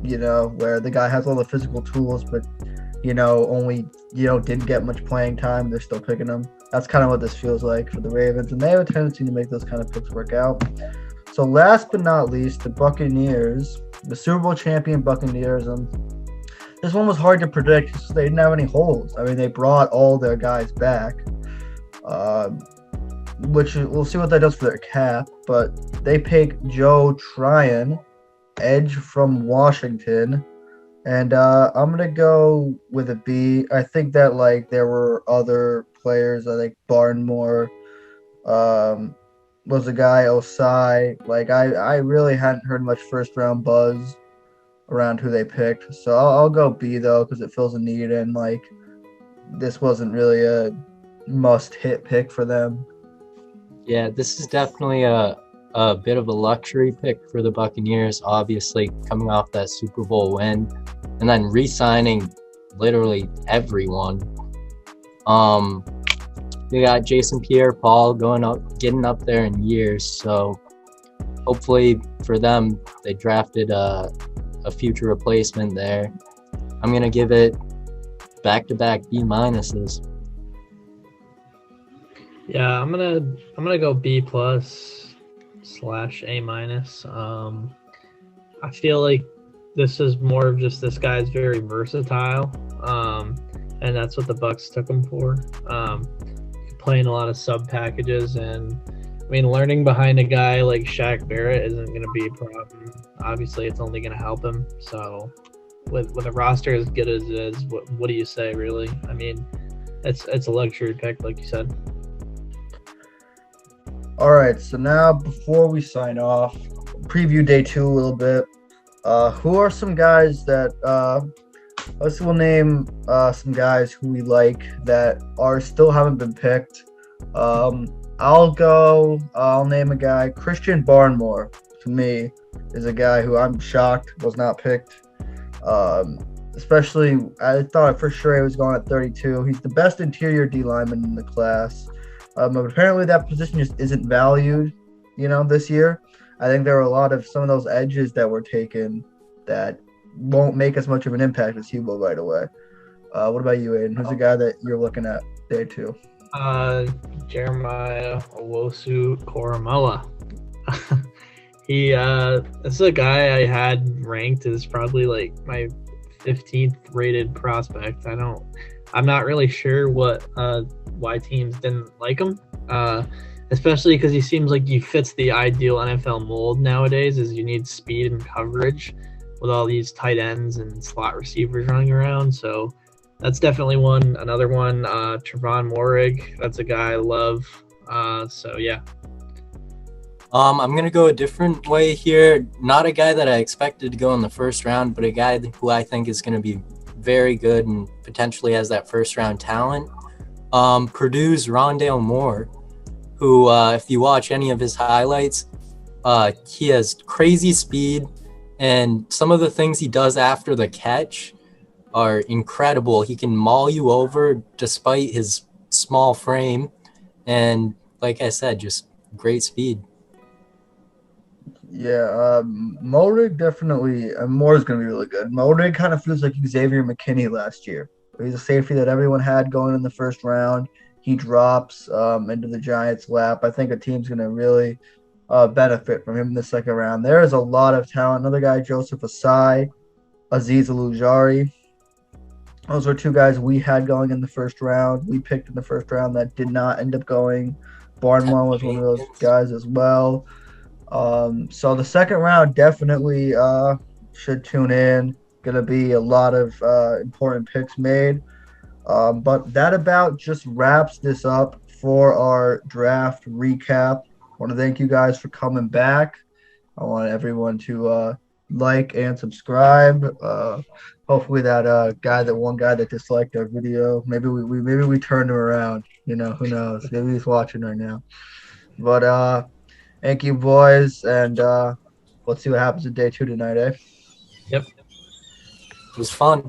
where the guy has all the physical tools, but, only, didn't get much playing time. They're still picking him. That's kind of what this feels like for the Ravens, and they have a tendency to make those kind of picks work out. So last but not least, the Buccaneers, the Super Bowl champion Buccaneers. This one was hard to predict because they didn't have any holes. I mean, they brought all their guys back, which we'll see what that does for their cap. But they picked Joe Tryon, edge from Washington, and I'm gonna go with a B. I think that there were other players. I think Barnmore was a guy. Osai. I really hadn't heard much first round buzz around who they picked. So I'll go B, though, because it fills a need, and this wasn't really a must-hit pick for them. Yeah, this is definitely a bit of a luxury pick for the Buccaneers, obviously coming off that Super Bowl win and then re-signing literally everyone. We got Jason Pierre-Paul getting up there in years, so hopefully for them, they drafted a future replacement there. I'm gonna give it back-to-back B-. Yeah, I'm gonna go B+. slash A minus. I feel like this is more of just this guy's very versatile, and that's what the Bucks took him for. Playing a lot of sub packages, and I mean, learning behind a guy like Shaq Barrett isn't going to be a problem. Obviously, it's only going to help him. So, with a roster as good as it is, what do you say, really? I mean, it's a luxury pick, like you said. All right, so now before we sign off, preview day 2 a little bit. Who are some guys that we'll name some guys who we like that are still haven't been picked. I'll name a guy. Christian Barmore, to me, is a guy who I'm shocked was not picked. Especially, I thought for sure he was going at 32. He's the best interior D lineman in the class. But apparently that position just isn't valued, this year. I think there were some of those edges that were taken that won't make as much of an impact as Hubo right away. What about you, Aiden? Who's the guy that you're looking at day 2? Jeremiah Owusu Koramoah. This is a guy I had ranked as probably like my 15th rated prospect. I'm not really sure why teams didn't like him. Especially because he seems like he fits the ideal NFL mold nowadays, is you need speed and coverage with all these tight ends and slot receivers running around. So that's definitely one. Another one, Trevon Moehrig. That's a guy I love. So yeah. I'm gonna go a different way here. Not a guy that I expected to go in the first round, but a guy who I think is gonna be very good and potentially has that first round talent. Purdue's Rondale Moore, who, if you watch any of his highlights, he has crazy speed, and some of the things he does after the catch are incredible. He can maul you over despite his small frame, and like I said, just great speed. Yeah, Moehrig definitely. Moore's going to be really good. Moehrig kind of feels like Xavier McKinney last year. He's a safety that everyone had going in the first round. He drops into the Giants' lap. I think a team's going to really benefit from him in the second round. There is a lot of talent. Another guy, Joseph Asai, Azeez Alujari. Those were 2 guys we had going in the first round. We picked in the first round that did not end up going. Barnmore was one of those guys as well. So the second round definitely should tune in. Going to be a lot of important picks made. But that about just wraps this up for our draft recap. I want to thank you guys for coming back. I want everyone to like and subscribe. Hopefully that one guy that disliked our video, maybe we turned him around. Who knows? Maybe he's watching right now. But thank you, boys, and let's see what happens in day 2 tonight, eh? Yep. It was fun.